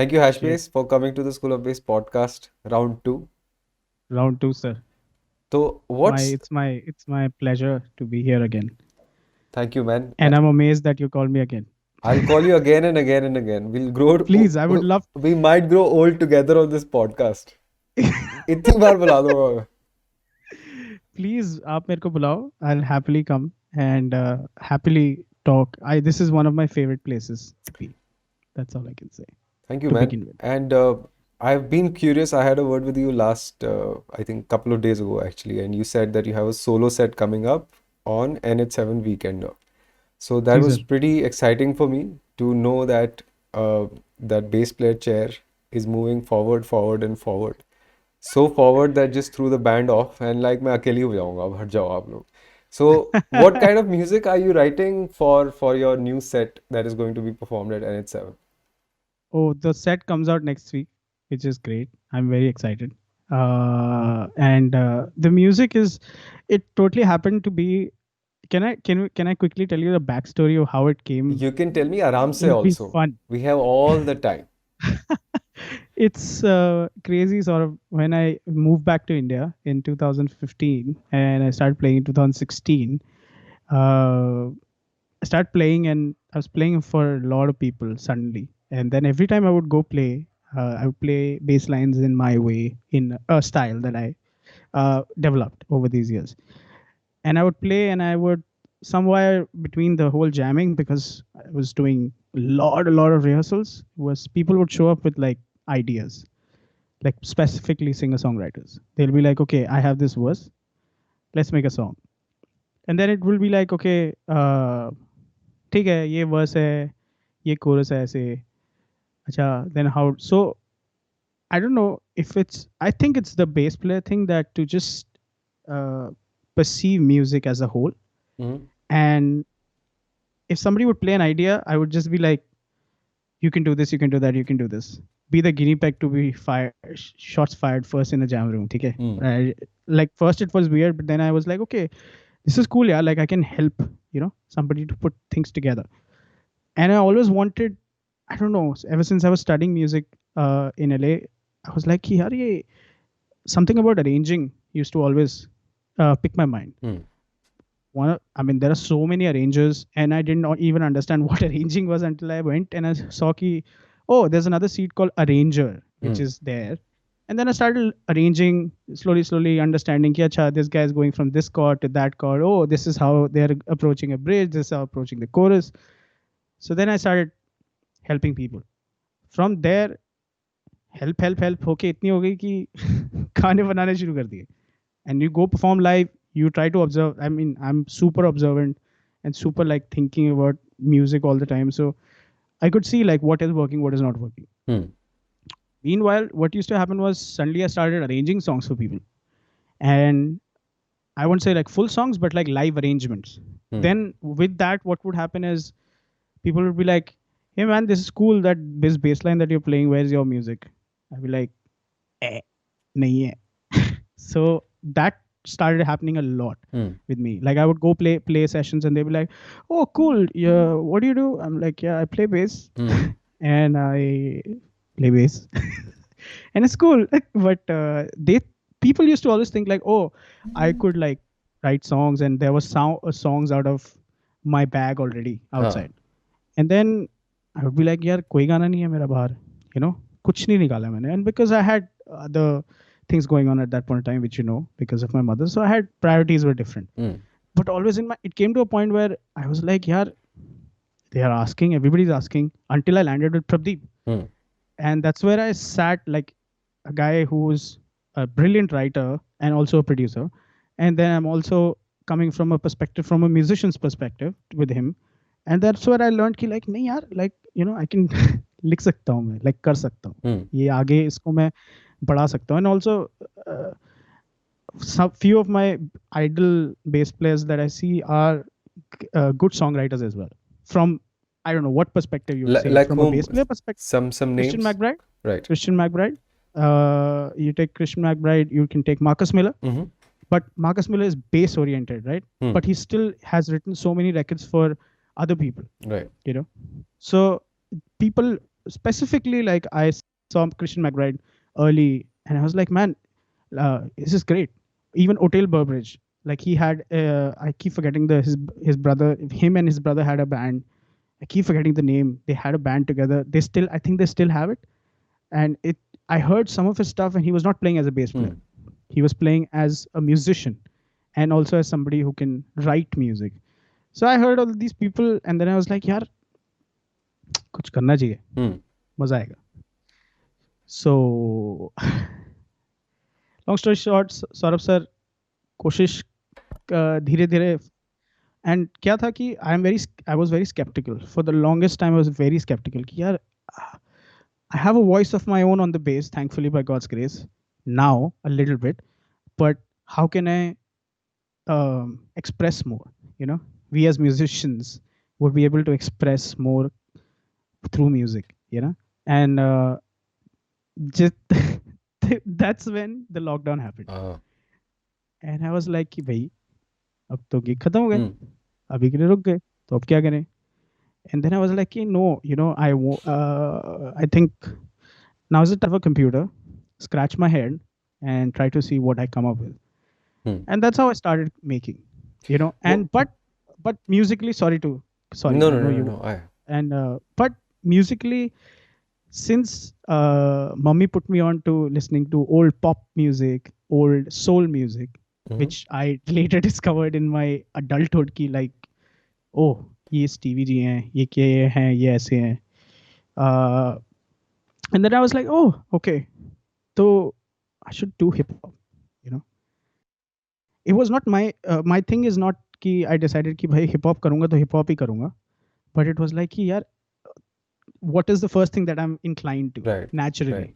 Thank you, Cheers. HashBass, for coming to the School of Bass podcast, round two. Round two, sir. So, what's It's my pleasure to be here again. thank you, man. And I'm amazed that you called me again. I'll call you again and again and again. We'll Please, I would grow, love. we might grow old together on this podcast. इतनी बार बुला दूंगा मैं. Please, आप मेरे को बुलाओ. I'll happily come and happily talk. I This is one of my favorite places to be. That's all I can say Thank you, to man. begin with. And I've been curious. I had a word with you last, I think, couple of days ago, actually, and you said that you have a solo set coming up on NH7 weekend. So that ji was sir. pretty exciting for me to know that that bass player chair is moving forward, forward, and forward. So forward that just threw the band off and like मैं अकेली हो जाऊंगा अब हट जाओ आप लोग. So what kind of music are you writing for your new set that is going to be performed at NH7? Oh, the set comes out next week, which is great. I'm very excited. And the music is, it totally happened to be. Can I quickly tell you the backstory of how it came? You can tell me आराम से It'll be also. fun. We have all the time. It's crazy sort of when I moved back to India in 2015 and I started playing in 2016. Uh, I started playing and I was playing for a lot of people suddenly. And then every time I would go play, I would play bass lines in my way, in a style that I developed over these years. And I would play and I would somewhere between the whole jamming, because I was doing a lot of rehearsals, was people would show up with like ideas, like specifically singer songwriters. They'll be like, okay, I have this verse, let's make a song. And then it will be like, okay, ठीक है ये verse है, ये coarse है ऐसे. अच्छा, then how? So I don't know if it's, I think it's the bass player thing, that to just uh, perceive music as a whole. Mhm. And if somebody would play an idea, I would just be like, you can do this, you can do that, you can do this. Be the guinea peg to be fired, shots fired first in a jam room. Okay. Mm. Like first it was weird, but then I was like, okay, this is cool. Yeah. Like I can help, somebody to put things together. And I always wanted, I don't know, ever since I was studying music in LA, I was like, yaar, ye, something about arranging used to always pick my mind. Mm. I mean, there are so many arrangers, and I did not even understand what arranging was until I went and I saw ki, oh, there's another seat called arranger, which Mm. is there. And then I started arranging slowly, understanding ki, acha, this guy is going from this chord to that chord. Oh, this is how they're approaching a bridge. This is how approaching the chorus. So then I started helping people. From there, help होके इतनी हो गई कि गाने बनाने शुरू कर दिए. And you go perform live, you try to observe. I mean, I'm super observant and super like thinking about music all the time. So I could see like what is working, what is not working. Mm. Meanwhile, what used to happen was suddenly I started arranging songs for people. And I won't say like full songs, but like live arrangements. Mm. Then with that, what would happen is people would be like, hey man, this is cool, that this bass line that you're playing, where's your music? I'd be like, eh, nahi hai. So that started happening a lot Mm. with me. Like I would go play sessions and they'd be like, oh cool, yeah, what do you do? I'm like, yeah, I play bass. Mm. And I play bass. And it's cool. But they people used to always think like, oh, I could like write songs, and there was songs out of my bag already हाँ. outside. And then I would be like, यार कोई गाना नहीं है मेरा बाहर, कुछ नहीं निकाला मैंने. And because I had other things going on at that point in time, which because of my mother, so I had priorities were different. Mm. But always it came to a point where I was like, yaar, they are asking, everybody's asking, until I landed with Pradeep. Mm. And that's where I sat like a guy who's a brilliant writer and also a producer. And then I'm also coming from a perspective, from a musician's perspective with him. And that's where I learned कि like नहीं यार, like I can लिख सकता हूँ मैं, like कर सकता हूँ Mm. ये आगे इसको मैं बढ़ा सकता हूँ. And also some few of my idol bass players that I see are good songwriters as well. From, I don't know what perspective you would say, Like from a whom? bass player perspective. Some Christian names. McBride. Right. Christian McBride. You take Christian McBride, you can take Marcus Miller. Mm-hmm. But Marcus Miller is bass oriented, right? Mm. But he still has written so many records for other people, Right. So people specifically, like I saw Christian McBride early, and I was like, man, this is great. Even Otel Burbridge, like he had, I keep forgetting his brother, him and his brother had a band. I keep forgetting the name. They had a band together. They still, I think they still have it. And I heard some of his stuff, and he was not playing as a bass player. Hmm. He was playing as a musician, and also as somebody who can write music. So I heard all these people, and then I was like, यार कुछ करना चाहिए, Hmm. मजा आएगा. So long story short, Saurabh sir कोशिश धीरे धीरे. And क्या था कि I was very sceptical for the longest time. I was very sceptical कि यार I have a voice of my own on the bass, thankfully by God's grace. Now a little bit, but how can I express more? You know, we as musicians would be able to express more through music. You know, and just that's when the lockdown happened, Ah. and I was like कि भाई अब तो gig खत्म हो गए, Hmm. अभी के लिए रुक गए, तो अब क्या करें? And then I was like, no, you know, I think now is the time of a computer, scratch my head, and try to see what I come up with. Hmm. And that's how I started making, you know. Wha- And but musically, sorry, No, I no, know no, no, you. no. I. And but musically, since mummy put me on to listening to old pop music, old soul music, Mhm. which I later discovered in my adulthood ki like, oh, ये Stevie जी हैं, ये हैं, ये ऐसे हैं. uh, and then I was like, oh, okay, so I should do hip hop. You know, it was not my thing is not कि I decided कि भाई hip hop करूँगा तो hip hop ही करूँगा, but it was like कि यार, what is the first thing that I'm inclined to Right, right. naturally,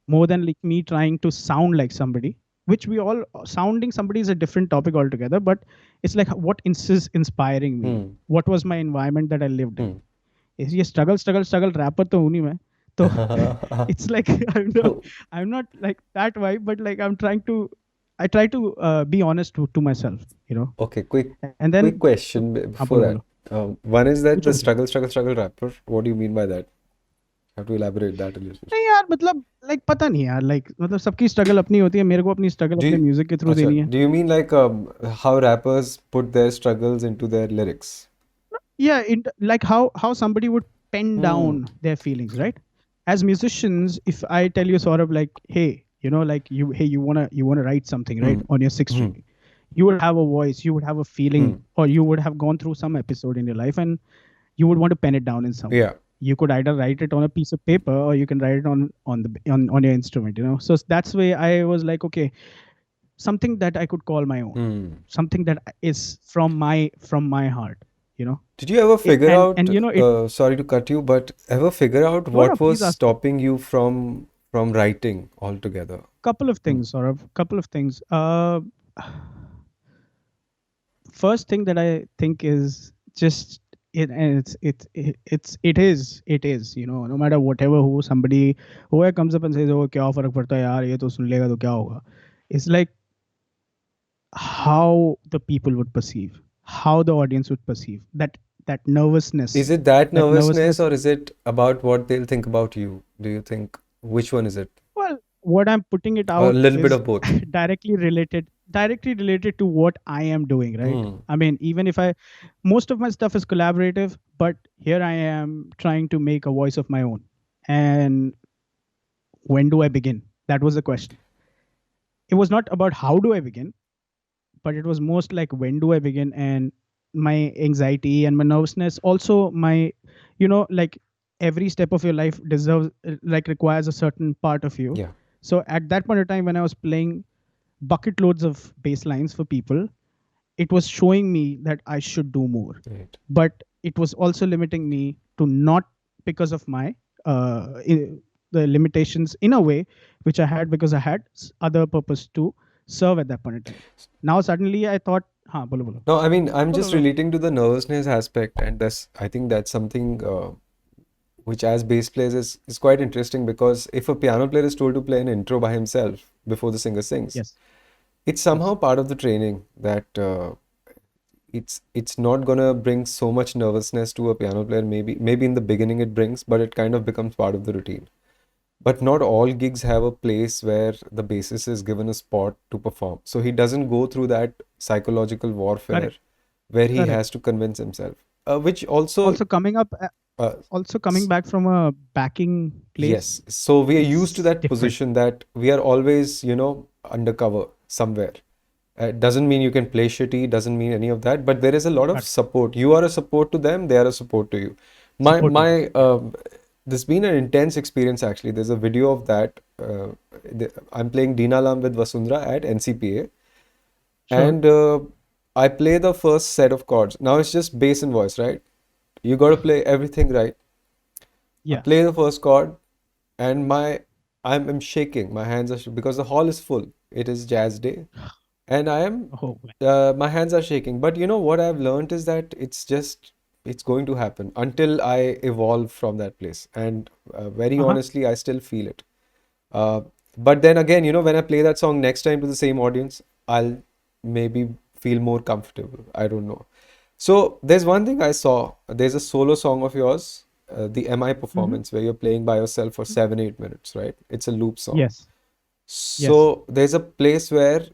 more than like me trying to sound like somebody, which we all sounding somebody is a different topic altogether, but it's like what is inspiring me, Hmm. what was my environment that I lived in. Hmm. ये struggle wrapper तो हूँ नहीं मैं, तो it's like So, I'm not like that vibe, but like I try to be honest to myself, you know. okay, quick, And then quick question हाँ before बोलो that. बोलो, One is that पूछो the पूछो. struggle rapper. What do you mean by that? Have to elaborate that a little. नहीं यार, मतलब like पता नहीं यार, like मतलब सबकी स्ट्रगल अपनी होती है, मेरे को अपनी स्ट्रगल Do अपने you, म्यूजिक के थ्रू Acha, देनी है. do you mean like how rappers put their struggles into their lyrics? Yeah, like how somebody would pen Hmm. down their feelings, right? As musicians, if I tell you sort of like, hey, you know, like you wanna write something, right, Hmm. on your six Hmm. string, you would have a voice, you would have a feeling, Hmm. or you would have gone through some episode in your life, and you would want to pen it down in some way. Yeah. You could either write it on a piece of paper, or you can write it on your instrument, you know. So that's way I was like, okay, something that I could call my own, Hmm. something that is from my heart, you know. Did you ever It, figure and out, and you know it. sorry to cut you, but ever figure out No, no, what was please ask me. stopping you from writing altogether? Couple of Hmm. things, or a couple of things. First thing that I think is just it, and it is, you know, no matter whatever who somebody whoever comes up and says, oh, क्या फर्क पड़ता है यार, ये तो सुन लेगा तो क्या होगा. It's like how the people would perceive, how the audience would perceive that Is nervousness, it that that nervousness nervousness. or is it about what they'll think about you? Do you think which one is it? Well, what I'm putting it Or a out little bit is of both? directly related to what I am doing, right? Hmm. I mean, even if most of my stuff is collaborative, but here I am trying to make a voice of my own. And when do I begin? That was the question. It was not about how do I begin, but it was most like when do I begin, and my anxiety and my nervousness, also my, you know, like every step of your life deserves like requires a certain part of you. Yeah. So at that point of time when I was playing bucket loads of bass lines for people, it was showing me that I should do more, Right. but it was also limiting me to not, because of my the limitations in a way which I had, because I had other purpose to serve at that point in time. Now suddenly I thought, हाँ बोलो बोलो No, I mean, I'm बोलो just बोलो. relating to the nervousness aspect, and I think that's something which, as bass players, is quite interesting because if a piano player is told to play an intro by himself before the singer sings, Yes, it's somehow yes, part of the training that it's not gonna bring so much nervousness to a piano player. Maybe in the beginning it brings, but it kind of becomes part of the routine. But not all gigs have a place where the bassist is given a spot to perform. So he doesn't go through that psychological warfare Correct. where he Correct. has to convince himself. Which also, Also coming up, uh, also coming s- back from a backing place, yes. So we are used to it's that different. position that we are always, undercover somewhere. Doesn't mean you can play shitty, doesn't mean any of that, but there is a lot of Correct. support. You are a support to them, they are a support to you. My Supportive. my Yeah. This has been an intense experience actually. There's a video of that. I'm playing Dinalam with Vasundhara at NCPA, Sure. and I play the first set of chords. Now it's just bass and voice, right? You got to play everything right. I Yeah. play the first chord, and I'm shaking. My hands are because the hall is full. It is jazz day, and Oh man. my hands are shaking. But you know what I've learned is that it's going to happen until I evolve from that place. And very Uh-huh. honestly, I still feel it. Uh, but then again, when I play that song next time to the same audience, I'll maybe feel more comfortable. I don't know. So there's one thing I saw. There's a solo song of yours, the MI Hmm. performance, where you're playing by yourself for 7-8 minutes, right? It's a loop song. Yes. Yes. So there's a place where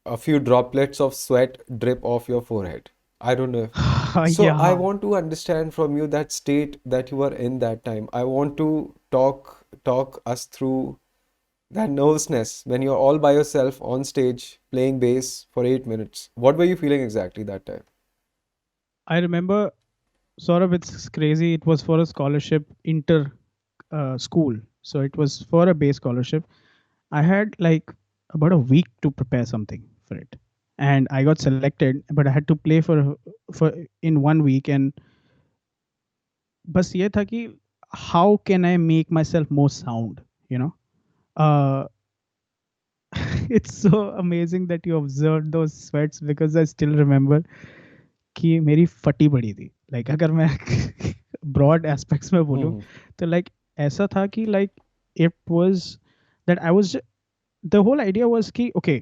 a few droplets of sweat drip off your forehead. I don't know. So I Yeah. want to understand from you that state that you were in that time. I want to talk us through that nervousness when you're all by yourself on stage playing bass for 8 minutes. What were you feeling exactly that time? I remember, sort of, it's crazy. It was for a scholarship inter school. So it was for a base scholarship. I had like about a week to prepare something for it. And I got selected, but I had to play for in 1 week. And बस ये था कि how can I make myself more sound, you know? Uh, it's so amazing that you observed those sweats because I still remember कि मेरी फटी पड़ी थी like अगर मैं ब्रॉड एस्पेक्ट्स में बोलूँ Hmm. तो लाइक ऐसा था कि like it was that I was the whole idea was ki okay,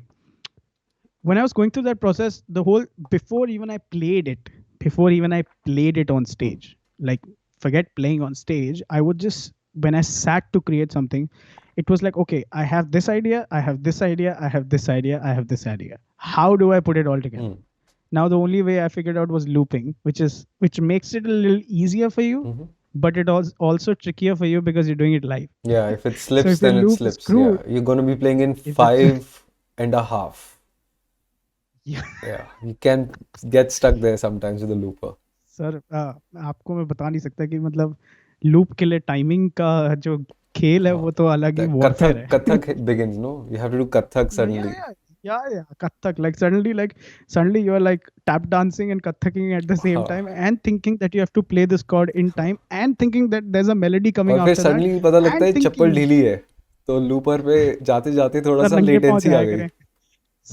when I was going through that process, the whole before even I played it on Hmm. stage, like forget playing on stage, I would just when I sat to create something, it was like okay, I have this idea, I have this idea, I have this idea, I have this idea. How do I put it all together? Hmm. Now the only way I figured out was looping, which makes it a little easier for you, Hmm. but it was also trickier for you because you're doing it live. Yeah, if it So slips, if your then it loop is slips. Yeah, screwed, you're going to be playing in if it's 5.5. yeah. Yeah, you can get stuck there sometimes with a looper. Sir आपको मैं बता नहीं सकता कि मतलब loop के लिए timing का जो खेल है Huh. वो तो अलग ही The वॉरफेयर है Kathak begins, no? You have to do Kathak या suddenly. या yeah, Kathak, like suddenly you are like tap dancing and kathaking at the same हाँ. time and thinking that you have to play this chord in time and thinking that there's a melody coming और फिर after that suddenly पता लगता है and chappal thinking ढीली है, तो looper पे जाते जाते थोड़ा सर सा नंगे पाँव लेटेंसी आ जाया गई. करें,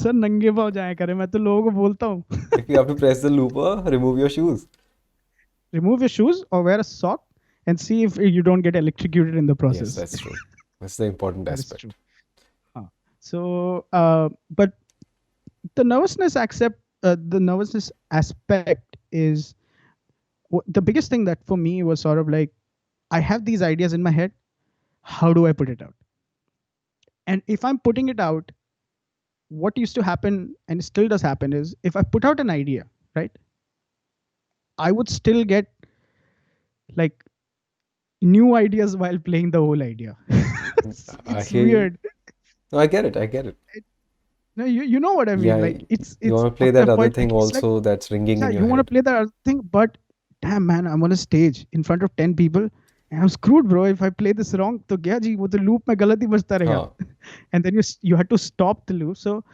सर नंगे पाँव जाया करें, मैं तो लोगों को बोलता हूँ If you have to press the looper, remove your shoes. remove your shoes or wear a sock and see if you don't get electrocuted in the Yes, process. that's true. That's the important That is true. aspect. So, but the nervousness aspect is the biggest thing that for me was sort of like I have these ideas in my head. How do I put it out? And if I'm putting it out, what used to happen and still does happen is if I put out an idea, right, I would still get like new ideas while playing the whole idea. I It's hear you. weird. No, I get it. I get it. No, you know what I mean. Yeah, Like you it's want to play up to a that other point thing like it's like also that's ringing yeah, in your you want to head. play the other thing, but damn man, I'm on a stage in front of 10 people and I'm screwed, bro. If I play this wrong, तो गया जी वो तो loop में गलत ही बजता रहेगा. हाँ. And then you had to stop the loop. So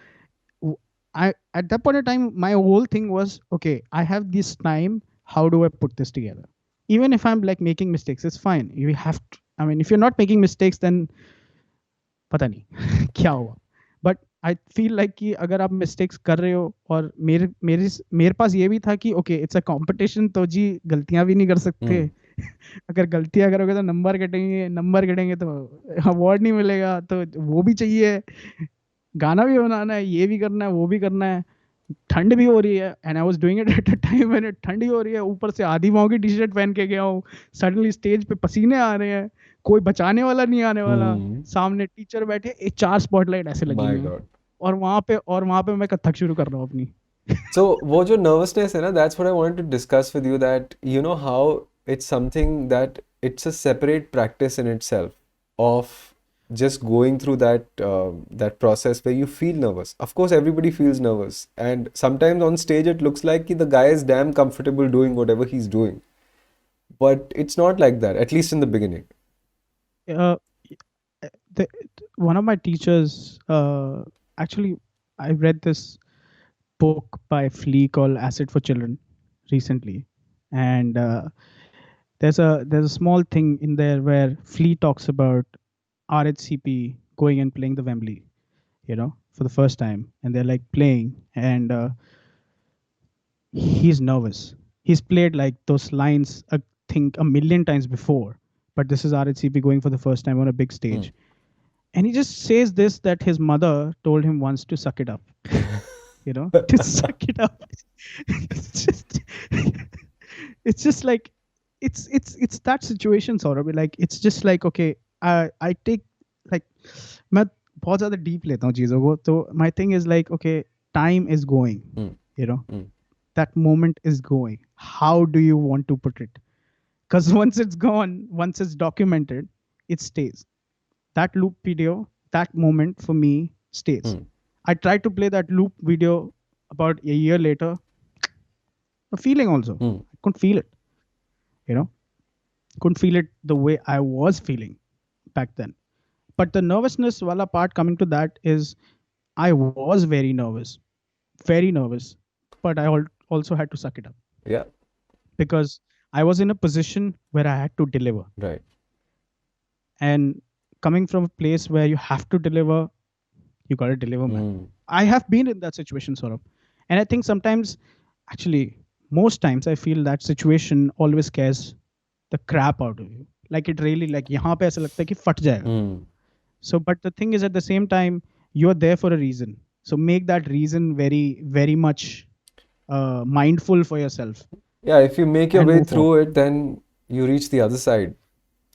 I at that point in time, my whole thing was okay. I have this time. How do I put this together? Even if I'm like making mistakes, it's fine. You have to. I mean, if you're not making mistakes, then पता नहीं क्या हुआ. But I feel like कि अगर आप mistakes कर रहे हो और मेरे मेरे मेरे पास ये भी था कि ओके इट्स अ कंपटीशन तो जी गलतियां भी नहीं कर सकते. Hmm. अगर गलतियां करोगे तो नंबर कटेंगे तो अवार्ड नहीं मिलेगा, तो वो भी चाहिए, गाना भी बनाना है, ये भी करना है, वो भी करना है. ठंड भी हो रही है, and I was doing it at a time when ठंड ही हो रही है, ऊपर से आधी पाँव की टी शर्ट पहन के गया हूँ, सडनली स्टेज पे पसीने आ रहे हैं, कोई बचाने वाला नहीं आने वाला, Hmm. सामने टीचर बैठे, ये 4 स्पॉटलाइट ऐसे लगी My हुई हैं, God. और वहां पे मैं कथक शुरू कर रहा हूँ अपनी। So, वो जो nervousness है ना, that's what I wanted to discuss with you, that you know how it's something that it's a separate practice in itself of just going through that process where you feel nervous. Of course, everybody feels nervous, and sometimes on stage it looks like कि the guy is damn comfortable doing whatever he's doing, but it's not like that, at least in the beginning. uh, the, One of my teachers, actually, I read this book by Flea called Acid for Children recently, and there's a small thing in there where Flea talks about RHCP going and playing the Wembley, for the first time, and they're like playing, and he's nervous. He's played like those lines, I think, a million times before, but this is RHCP going for the first time on a big Hmm. stage. And he just says this, that his mother told him once to suck it up, to suck it up. It's just, it's just like, it's that situation sort of like, it's just like, okay, I take, like, मैं बहुत ज़्यादा deep लेता हूँ चीज़ों को, तो my thing is like, okay, time is going, Hmm. you know Hmm. that moment is going, how do you want to put it? Because once it's gone, once it's documented, it stays. That loop video, that moment for me stays. Hmm. I tried to play that loop video about a year later. The feeling also, Hmm. I couldn't feel it. You know, couldn't feel it the way I was feeling back then. But the nervousness wala part coming to that is, I was very nervous, but I also had to suck it up Yeah. because I was in a position where I had to deliver. Right. And coming from a place where you have to deliver, you got to deliver, man. Hmm. I have been in that situation sort of, and I think sometimes, actually, most times I feel that situation always scares the crap out of you. Like it really, like यहाँ पे ऐसा लगता है कि फट जाएगा. Hmm. So, but the thing is, at the same time, you're there for a reason. So make that reason very, very much mindful for yourself Yeah, if you make your and way move forward. through it, then you reach the other side.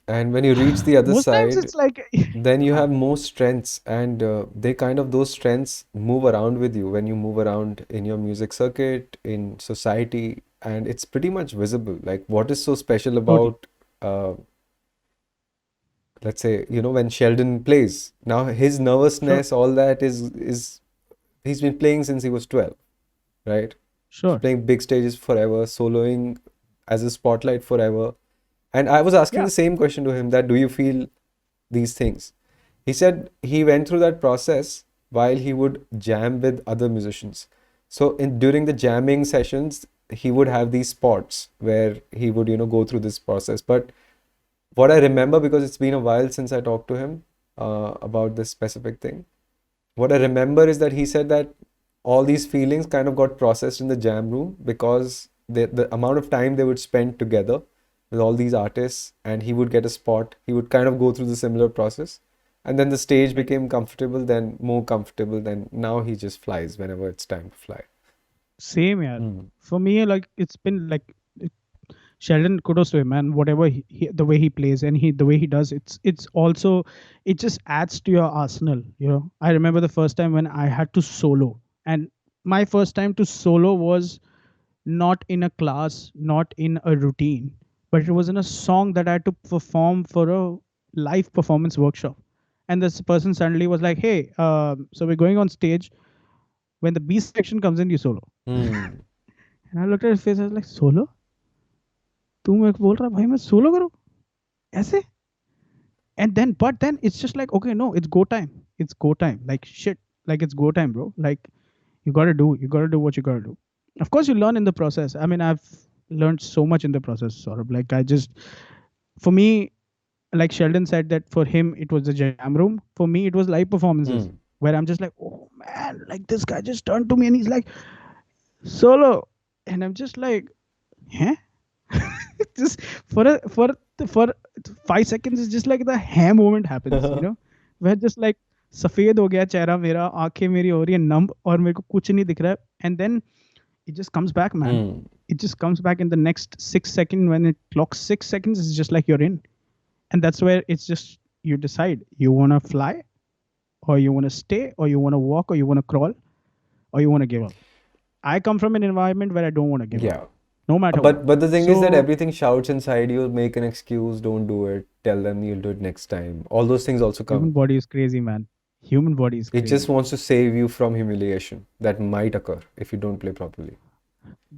And when you reach the other Most times side, it's like, then you huh, have more strengths, and they kind of, those strengths move around with you when you move around in your music circuit, in society, and it's pretty much visible. Like, what is so special totally. about, uh, let's say, when Sheldon plays? Now, his Sure, nervousness, all that is he's been playing since he was 12, right? He's sure. playing big stages forever, soloing as a spotlight forever. And I was asking Yeah, the same question to him, that do you feel these things? He said he went through that process while he would jam with other musicians. So during the jamming sessions, he would have these spots where he would, go through this process. But what I remember, because it's been a while since I talked to him about this specific thing, what I remember is that he said that all these feelings kind of got processed in the jam room, because the amount of time they would spend together with all these artists, and he would get a spot, he would kind of go through the similar process. And then the stage right. became comfortable, then more comfortable, then now he just flies whenever it's time to fly. Same, yeah. Hmm. For me, like it's been like Sheldon, kudos to him, man. Whatever the way he plays and the way he does, it's also, it just adds to your arsenal. I remember the first time when I had to solo, and my first time to solo was not in a class, not in a routine, but it was in a song that I had to perform for a live performance workshop. And this person suddenly was like, "Hey, so we're going on stage. When the B section comes in, you solo." Hmm. And I looked at his face. I was like, "Solo? तू मेरे को बोल रहा भाई मैं solo करूं ऐसे?" And then, but then it's just like, okay, no, it's go time, like shit, like it's go time, bro. Like you gotta do what you gotta do. Of course you learn in the process. I mean, I've learned so much in the process, sort of like, for me, like Sheldon said that for him it was the jam room, for me it was live performances, Hmm. where I'm just like, oh man, like this guy just turned to me and he's like, solo. And I'm just like, huh? Just for 5 seconds, it's just like the hair moment happens, where just like, सफेद हो गया चेहरा मेरा, आंखें मेरी हो रही है नम, और मेरे को कुछ नहीं दिख रहा है. And then it just comes back, man. Hmm. It just comes back in the next 6 seconds. When it clocks 6 seconds, it's just like you're in. And that's where it's just you decide you want to fly, or you want to stay, or you want to walk, or you want to crawl, or you want to give up. I come from an environment where I don't want to give up, Yeah. no matter what. But the thing So is that everything shouts inside you, make an excuse, don't do it, tell them you'll do it next time. All those things also human come. body is crazy, man. Human body is It just crazy. wants to save you from humiliation that might occur if you don't play properly.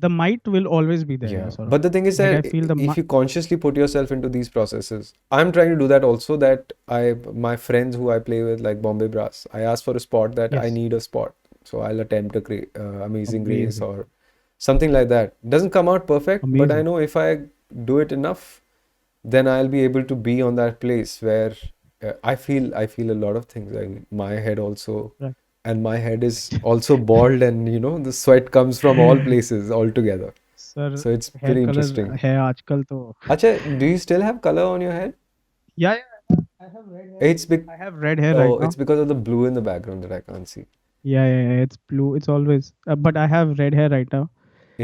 The might will always be there, yeah, Yeah, sort of. but the thing is Like that I feel the if you consciously put yourself into these processes, I'm trying to do that also. That my friends who I play with, like Bombay Brass, I ask for a spot that I yes, need a spot, so I'll attempt a Amazing Grace amazing, or something like that. Doesn't come out perfect, but I amazing. know if I do it enough, then I'll be able to be on that place where I feel a lot of things. Like my head also, Right. and my head is also bald, and the sweat comes from all places altogether. Sir, So it's hair pretty color interesting. है आजकल तो. Acha, do you still have color on your head? Yeah, yeah, I have red hair. It's bec I have red hair right Oh, now. it's because of the blue in the background that I can't see. Yeah, yeah, yeah, it's blue. It's always, but I have red hair right now.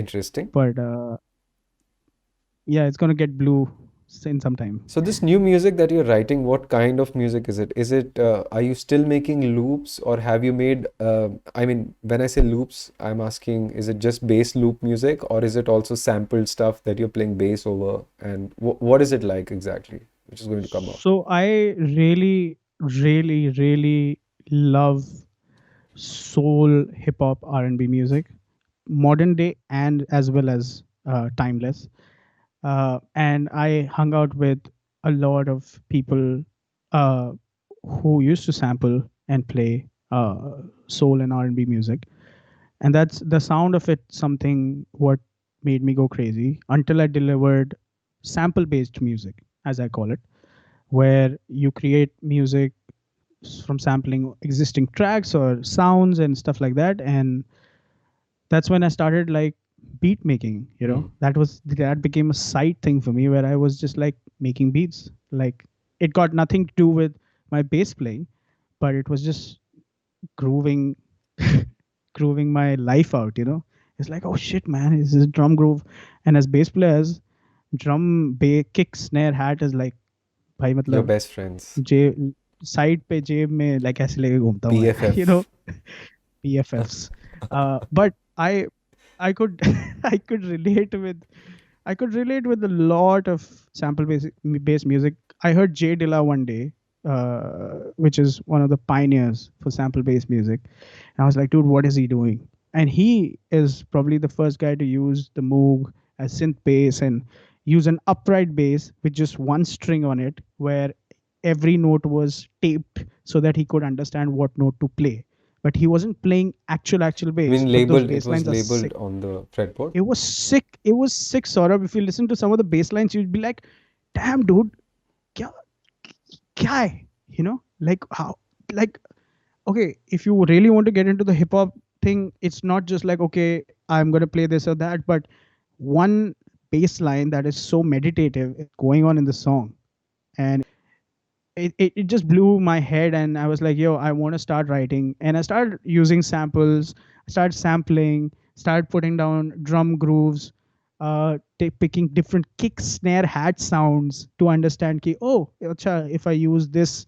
Interesting. But yeah, it's gonna get blue in some time. So this new music that you're writing, what kind of music is it? Are you still making loops or have you made, I mean, when I say loops, I'm asking, is it just bass loop music or is it also sampled stuff that you're playing bass over? And what is it like exactly, which is going to come out? So I really, really, really love soul, hip hop, R&B music, modern day and as well as timeless. And I hung out with a lot of people uh, who used to sample and play soul and R&B music, and that's the sound of it. Something what made me go crazy until I delivered sample-based music, as I call it, where you create music from sampling existing tracks or sounds and stuff like that. And that's when I started like beat making. Hmm. That became a side thing for me where I was just like making beats. Like it got nothing to do with my bass playing, but it was just grooving, grooving my life out. It's like, oh shit, man, is this drum groove? And as bass players, drum, bass, kick, snare, hat is like, भाई Your मतलब best friends, जे side पे जेब में like ऐसे लेके घूमता हूँ मैं. BFF. PFFs. But I could I could relate with I could relate with a lot of based music. I heard Jay Dilla one day, which is one of the pioneers for sample based music. And I was like, dude, what is he doing? And he is probably the first guy to use the Moog as synth bass and use an upright bass with just one string on it, where every note was taped so that he could understand what note to play. But he wasn't playing actual I bass. mean, But those labeled, it bass was lines are labeled sick. on the fretboard. It was sick. It was sick, Saurabh. If you listen to some of the bass lines, you'd be like, damn, dude, kya, kya hai? Like how, like, okay, if you really want to get into the hip hop thing, it's not just like, okay, I'm going to play this or that, but one bass line that is so meditative is going on in the song. And it just blew my head, and I was like, yo, I want to start writing. And I started using samples. I started sampling, started putting down drum grooves, picking different kick, snare, hat sounds to understand ki, oh, acha, if I use this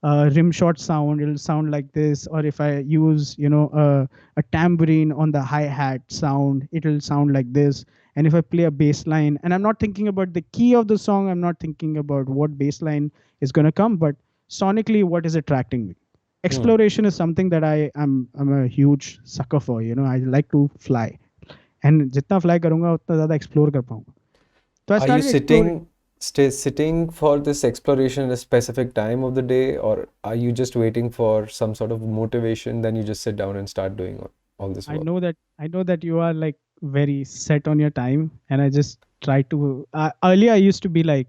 rim shot sound, it'll sound like this. Or if I use a tambourine on the hi-hat sound, it'll sound like this. And if I play a bass line, and I'm not thinking about the key of the song, I'm not thinking about what bass line is going to come, but sonically what is attracting me. Hmm. Exploration is something that I'm a huge sucker for. I like to fly, and जितना fly करूंगा उतना ज़्यादा explore कर पाऊंगा. So I Are you started exploring. sitting for this exploration at a specific time of the day, or are you just waiting for some sort of motivation, then you just sit down and start doing all this work? I know that you are like very set on your time, and I just try to. Earlier I used to be like,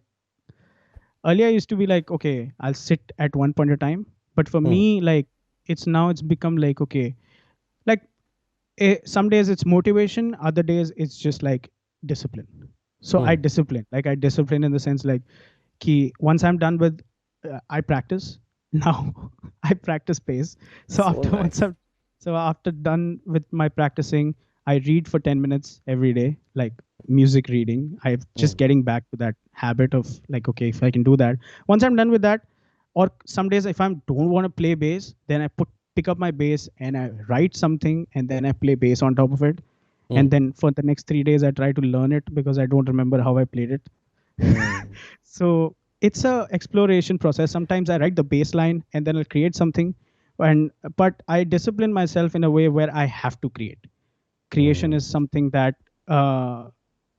okay, I'll sit at one point of time. But for Hmm. me, like it's become like, okay, like some days it's motivation, other days it's just like discipline. So I Hmm. discipline, like I discipline in the sense like, once I'm done with, I practice. Now I practice bass. So So after once nice. I've so after done with my practicing, I read for 10 minutes every day, like music reading. I'm just Mm, getting back to that habit of like, okay, if I can do that. Once I'm done with that, or some days if I don't want to play bass, then I pick up my bass and I write something and then I play bass on top of it. And mm, then for the next 3 days, I try to learn it because I don't remember how I played it. mm, So it's a exploration process. Sometimes I write the baseline and then I'll create something, and but I discipline myself in a way where I have to create. Creation is mm. something that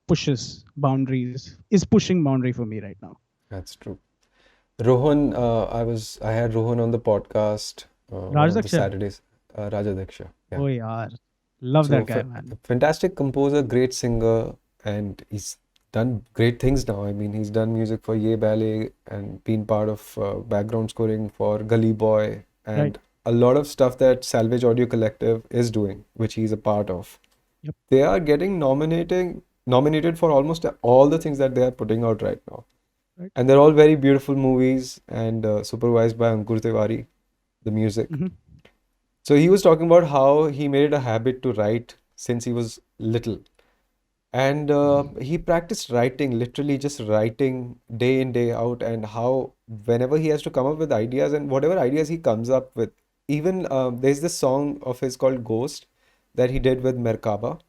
pushes boundaries, is pushing boundary for me right now. That's true. Rohan, I had Rohan on the podcast one Raj of the Daksha, Saturdays. Rajadaksha, yeah. oh yaar, love So that guy, man. fantastic composer, great singer, and he's done great things now. I mean, he's done music for Ye Ballet and been part of background scoring for Gully Boy Right. and a lot of stuff that Salvage Audio Collective is doing, which he's a part of. Yep. They are getting nominated for almost all the things that they are putting out right now. Right. And they're all very beautiful movies and supervised by Ankur Tiwari, the music. Hmm. So he was talking about how he made it a habit to write since he was little. And he practiced writing, literally just writing day in, day out, and how whenever he has to come up with ideas and whatever ideas he comes up with, even there's this song of his called Ghost that he did with Merkaba.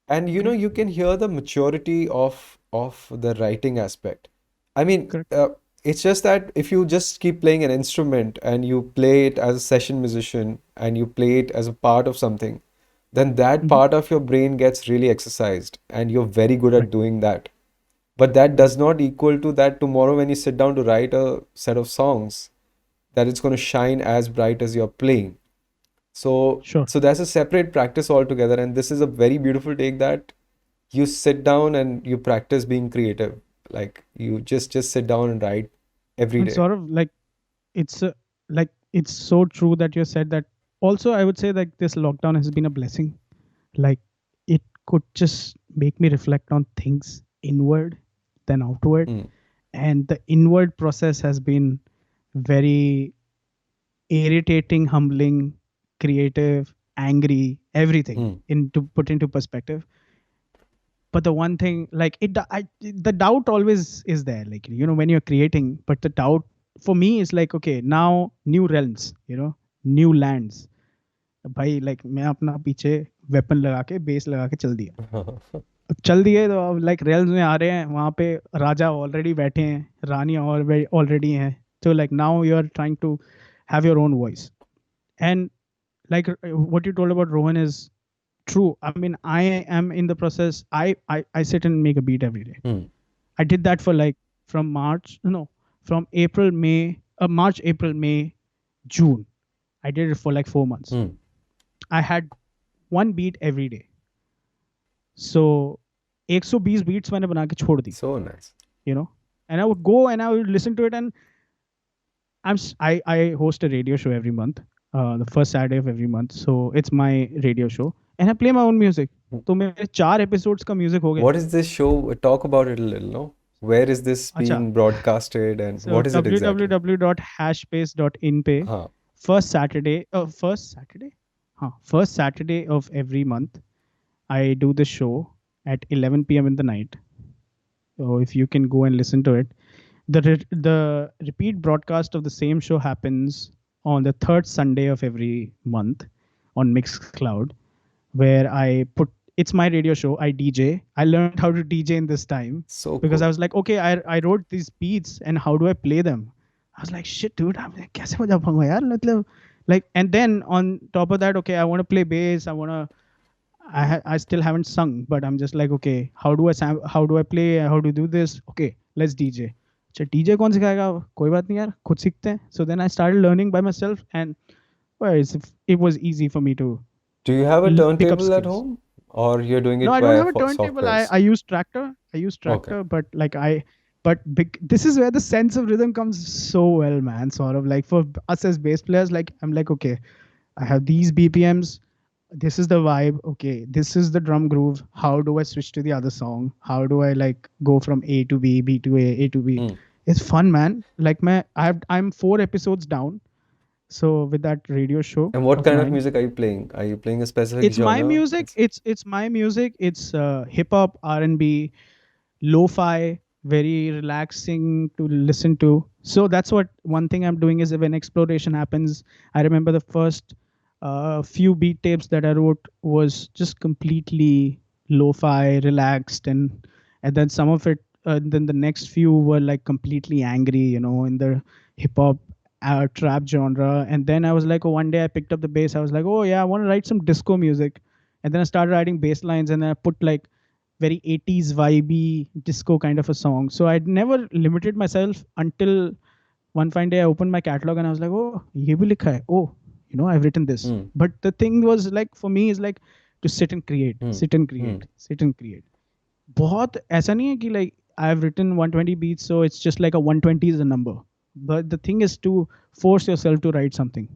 And you know, Okay. you can hear the maturity of the writing aspect. I mean, Correct. it's just that if you just keep playing an instrument and you play it as a session musician and you play it as a part of something, then that Hmm. part of your brain gets really exercised and you're very good Right. at doing that. But that Right. does not equal to that tomorrow when you sit down to write a set of songs, that it's going to shine as bright as you're playing. Sure. So that's a separate practice altogether, and this is a very beautiful take that you sit down and you practice being creative. Like you just sit down and write every And day. sort of it's like it's so true that you said that. Also, I would say like this lockdown has been a blessing. Like it could just make me reflect on things inward than outward, Mm, and the inward process has been very irritating, humbling, creative, angry, everything mm, into put into perspective. But the one thing, like the doubt always is there, like when you're creating, but the doubt for me is like, okay, now new realms, new lands. भाई like मैं अपना पीछे weapon लगा के base लगा के चल दिया. अब चल दिए तो अब लाइक रेल्स में आ रहे हैं, वहां पे राजा ऑलरेडी बैठे हैं, रानी ऑलरेडी हैं. तो like now you are trying to have your own voice. And like what you told about Rohan is true. I mean, I am in the process. I sit and make a beat every day. mm, I did that for like from March, no, from April, May, March, April, May, June. I did it for like 4 months. mm. I had one beat every day. So 120 beats मैंने बना के छोड़ दी, So nice. you know. And I would go and I would listen to it. And I host a radio show every month, the first Saturday of every month. So it's my radio show, and I play my own music. तो मेरे 4 episodes का music हो गए. What is this show? Talk about it a little, no? Where is this अच्छा. being broadcasted and So what is it exactly? www.hashbase.in पे Huh. first Saturday of every month I do the show at 11 p.m. in the night. So if you can go and listen to it, the repeat broadcast of the same show happens on the third Sunday of every month on Mixcloud, where I put it's my radio show. I DJ. I learned how to DJ in this time So because I cool. was like, okay, I wrote these beats and how do I play them? I was like, shit, dude, I'm like, कैसे बजा पाऊंगा यार? मतलब, like, and then on top of that, okay, I want to play bass. I still haven't sung, but I'm just like, okay, how do I play? How do you do this? Okay, let's DJ. अच्छा DJ कौन सिखाएगा? कोई बात नहीं यार, खुद सीखते हैं. So then I started learning by myself, and well, it was easy for me to Do you have a pick up turntable at skills. home or you're doing No, it I don't via have a turntable. I, softwares? I use Tractor. I use Okay. Tractor, but this is where the sense of rhythm comes so well, man. Sort of like for us as bass players, like I'm like, okay, I have these BPMs. This is the vibe. Okay, this is the drum groove. How do I switch to the other song? How do I like go from A to B, B to A to B? Mm. It's fun, man. Like I'm 4 episodes down. So with that radio show And what of kind of mine, music are you playing? Are you playing a specific it's my genre? music. It's my music. It's hip hop, R&B, lo-fi, very relaxing to listen to. So that's what one thing I'm doing is when exploration happens. I remember the first few beat tapes that I wrote was just completely lo-fi, relaxed, and then some of it. Then the next few were like completely angry, in the hip hop trap genre. And then I was like, oh, one day I picked up the bass. I was like, oh yeah, I want to write some disco music. And then I started writing bass lines, and then I put like very 80s vibey disco kind of a song. So I'd never limited myself until one fine day I opened my catalog and I was like, oh, ye bhi likha hai. Oh, I've written this. Hmm. But the thing was like for me is like to sit and create, Hmm. sit and Hmm. create, sit and create. बहुत ऐसा नहीं है कि like I've written 120 beats, so it's just like a 120 is a number. But the thing is to force yourself to write something,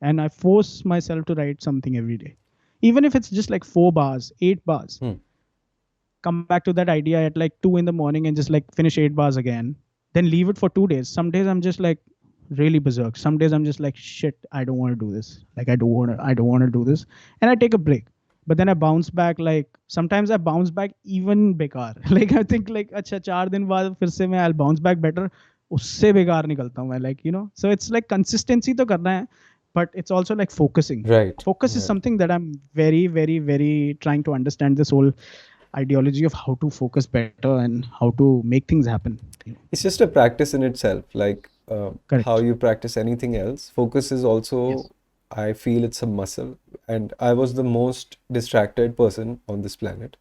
and I force myself to write something every day, even if it's just like 4 bars, 8 bars. Hmm. Come back to that idea at like 2 in the morning and just like finish 8 bars again, then leave it for 2 days. Some days I'm just like really berserk. Some days I'm just like, shit, I don't want to do this. Like I don't want to do this. And I take a break. But then I bounce back. Like sometimes I bounce back even bekar. Like I think like अच्छा 4 दिन बाद फिर से मैं I'll bounce back better. उससे बेकार निकलता हूँ मैं, like, so it's like consistency तो करना है, but it's also like focusing. Right. Focus is Right. something that I'm very very very trying to understand, this whole ideology of how to focus better and how to make things happen. It's just a practice in itself, like how Correct. you practice anything else. Focus is Yes. also, I feel it's a muscle. And I was the most distracted person on this planet.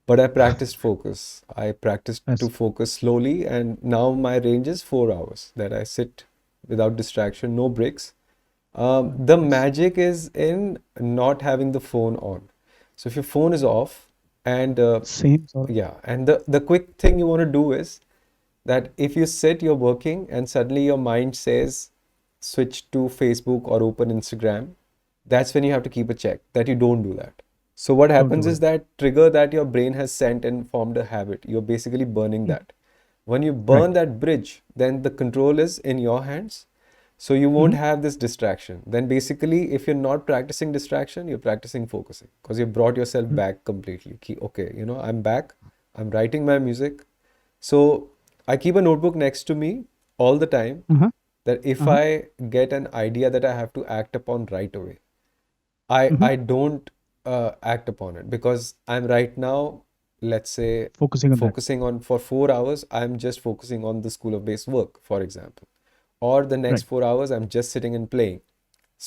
But I practiced focus. I practiced to Yes. focus slowly, and now my range is 4 hours that I sit without distraction, no breaks. The Yes. magic is in not having the phone on. So if your phone is off, and Same sort of. yeah, and the quick thing you want to do is that if you sit, you're working, and suddenly your mind says, switch to Facebook or open Instagram, that's when you have to keep a check that you don't do that. So what Don't happens do is it. that trigger that your brain has sent and formed a habit. You're basically burning Mm. that. When you Right. burn that bridge, then the control is in your hands. So you won't Hmm. have this distraction. Then basically, if you're not practicing distraction, you're practicing focusing because you brought yourself back completely. Okay, I'm back. I'm writing my music. So I keep a notebook next to me all the time Uh-huh. that if Uh-huh. I get an idea that I have to act upon right away, I Hmm. don't act upon it because I'm right now, let's say, Focusing on that. focusing on for 4 hours, I'm just focusing on the school of base work, for example. Or the next Right. 4 hours, I'm just sitting and playing.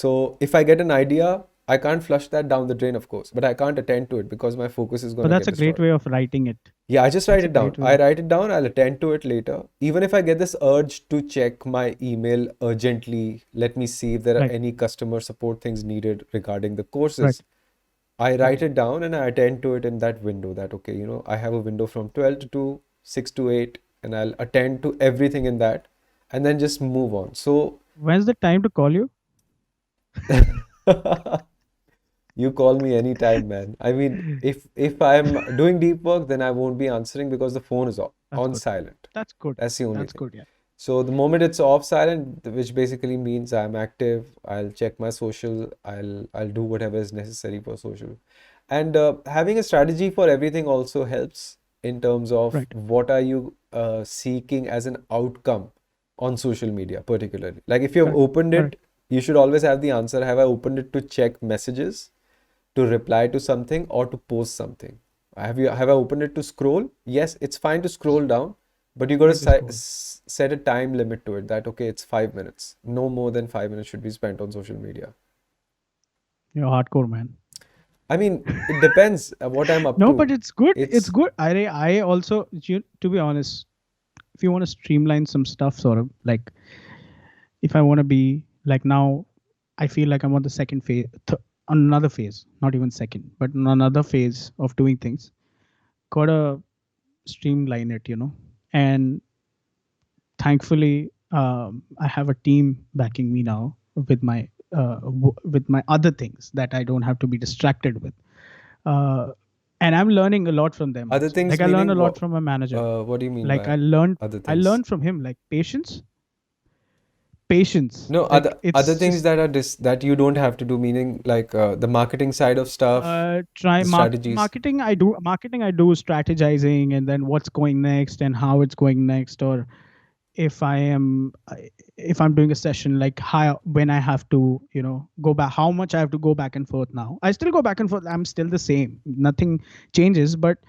So if I get an idea, I can't flush that down the drain, of course, but I can't attend to it because my focus is But gonna that's get a great destroyed. way of writing it. Yeah, I just write That's a it down. great way I of. write it down, I'll attend to it later. Even if I get this urge to check my email urgently, let me see if there are Right. any customer support things needed regarding the Right. courses. I Right. write it down and I attend to it in that window that, okay, I have a window from 12 to 2, 6 to 8, and I'll attend to everything in that and then just move on. So When's the time to call you? you call me anytime, man. I mean, if I'm doing deep work, then I won't be answering because the phone is That's on good. silent. That's good. That's the only That's thing. good. Yeah. So the moment it's off silent, which basically means I'm active, I'll check my social, I'll do whatever is necessary for social. And having a strategy for everything also helps in terms of Right. what are you seeking as an outcome on social media, particularly. Like if you have Correct. opened Correct. it, you should always have the answer. Have I opened it to check messages, to reply to something, or to post something? Have I opened it to scroll? Yes, it's fine to scroll down, but you got to Fine to scroll. set a time limit to it that okay, it's 5 minutes. No more than 5 minutes should be spent on social media. You're hardcore, man. I mean, it depends what I'm up No, to. but it's good. It's It's good. I also, to be honest, if you want to streamline some stuff, sort of like if I want to be like now, I feel like I'm on the second phase, another phase, not even second, but another phase of doing things. Gotta streamline it. And thankfully, I have a team backing me now with my other things that I don't have to be distracted with. Uh, and I'm learning a lot from them Other also. things Like I learn a meaning lot what? from my manager. What do you mean Like by other I things? learned from him like patience. No, Like other it's things just that are that you don't have to do, meaning like the marketing side of stuff, try the strategies. marketing. I do strategizing, and then what's going next and how it's going next, or if if I'm doing a session, like how when I have to go back, how much I have to go back and forth. Now I still go back and forth. I'm still the same. Nothing changes, but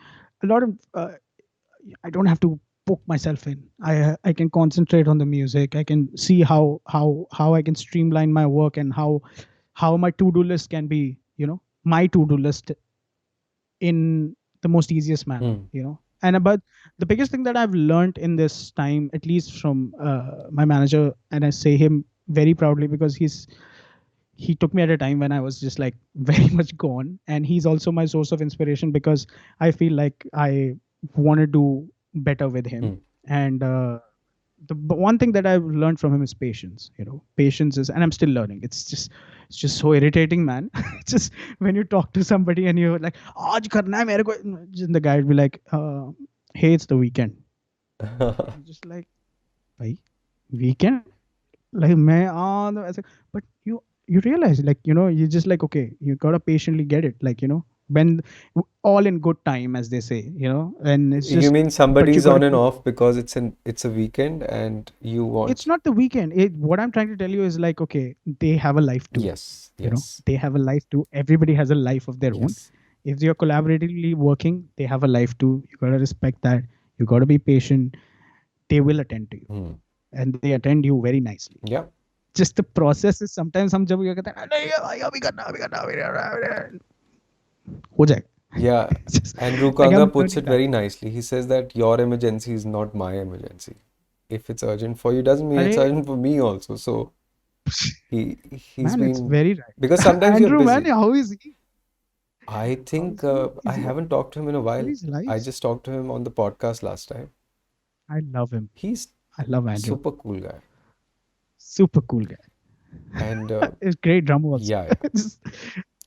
a lot of I don't have to poke myself in. I can concentrate on the music. I can see how I can streamline my work, and how my to-do list can be, my to-do list in the most easiest manner, Hmm. And about the biggest thing that I've learned in this time, at least from my manager, and I say him very proudly because he took me at a time when I was just like very much gone, and he's also my source of inspiration because I feel like I want to do better with him. Hmm. And but one thing that I've learned from him is patience. Patience is, and I'm still learning. It's just so irritating, man. It's just when you talk to somebody and you're like, "Aaj karna hai mere ko," and the guy will be like, "Hey, it's the weekend." I'm just like, "Bhai, weekend?" Like, मैं no, ऐसे, but you realize, like, you just like, okay, you gotta patiently get it, like, when all in good time, as they say, and it's You just, mean but you somebody's gotta on and keep. off because it's a weekend and you It's want. not the weekend. What I'm trying to tell you is like, okay, they have a life too. Yes, yes, They have a life too. Everybody has a life of their own. yes. If you're collaboratively working, they have a life too. You gotta respect that. You gotta be patient. They will attend to you, Hmm. and they attend you very nicely. Yeah, Just the process is sometimes हम जब ये कहते हैं नहीं भाई अभी करना हो जाएगा. yeah. Just And like I'm Rukanga puts learning it that. very nicely. He says that your emergency is not my emergency. If it's urgent for you, doesn't mean it's अरे urgent for me also. So he's man, it's been very because right. sometimes you're Andrew, man, busy. how is he? I How think is he? I Is he? haven't talked to him in a What while. is I life? just talked to him on the podcast last time. I love him. He's I love Andrew. super cool guy. Super cool guy. And It's great drummer also. yeah, yeah. Just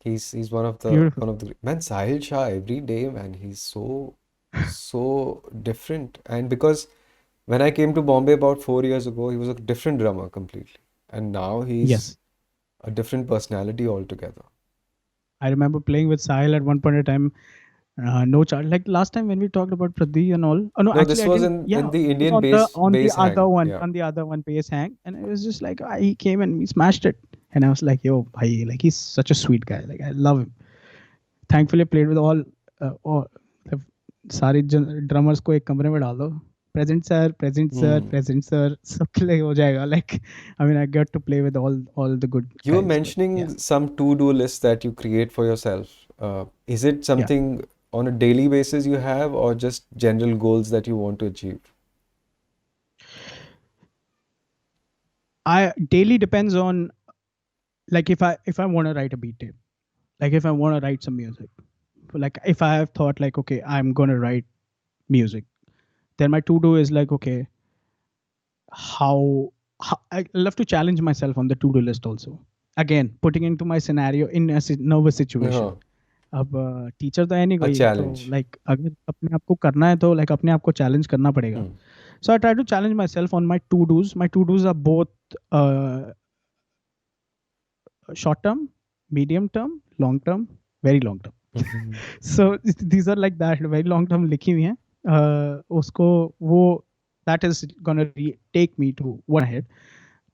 He's beautiful. one of the man Sahil Shah every day, man. He's so different. And because when I came to Bombay about 4 years ago, he was a different drummer completely. And now he's Yes. a different personality altogether. I remember playing with Sahil at one point in time. No charge. Like last time when we talked about Pradeep and all. Oh no, No, actually this I was didn't. Yeah, in the it was Indian bass on the bass other hang. one, Yeah. bass hang, and it was just like he came and we smashed it, and I was like, yo, bhai, like he's such a sweet guy. Like I love him. Thankfully, I played with all the सारे drummers को एक कमरे में डाल दो. Present sir, present sir, Hmm. present sir. सबके लिए हो जाएगा. Like I mean, I got to play with all the good You were guys. But yeah, mentioning some to-do list that you create for yourself. Is it yeah. something on a daily basis you have, or just general goals that you want to achieve? I daily depends on, like, if I want to write a beat tape, like if I want to write some music, like if I have thought like, okay, I'm gonna write music, then my to do is like, okay, how I love to challenge myself on the to do list also. Again, putting into my scenario in a nervous situation. Uh-huh. अब teacher तो है नहीं A कोई, तो challenge. Like अगर अपने आप को करना है तो लाइक अपने आप को चैलेंज करना पड़ेगा. Hmm. So I try to challenge myself on my to dos are both short term, medium term, long term, very long term. So these are like that, very long term लिखी हुई हैं. उसको वो that is gonna take me to what ahead.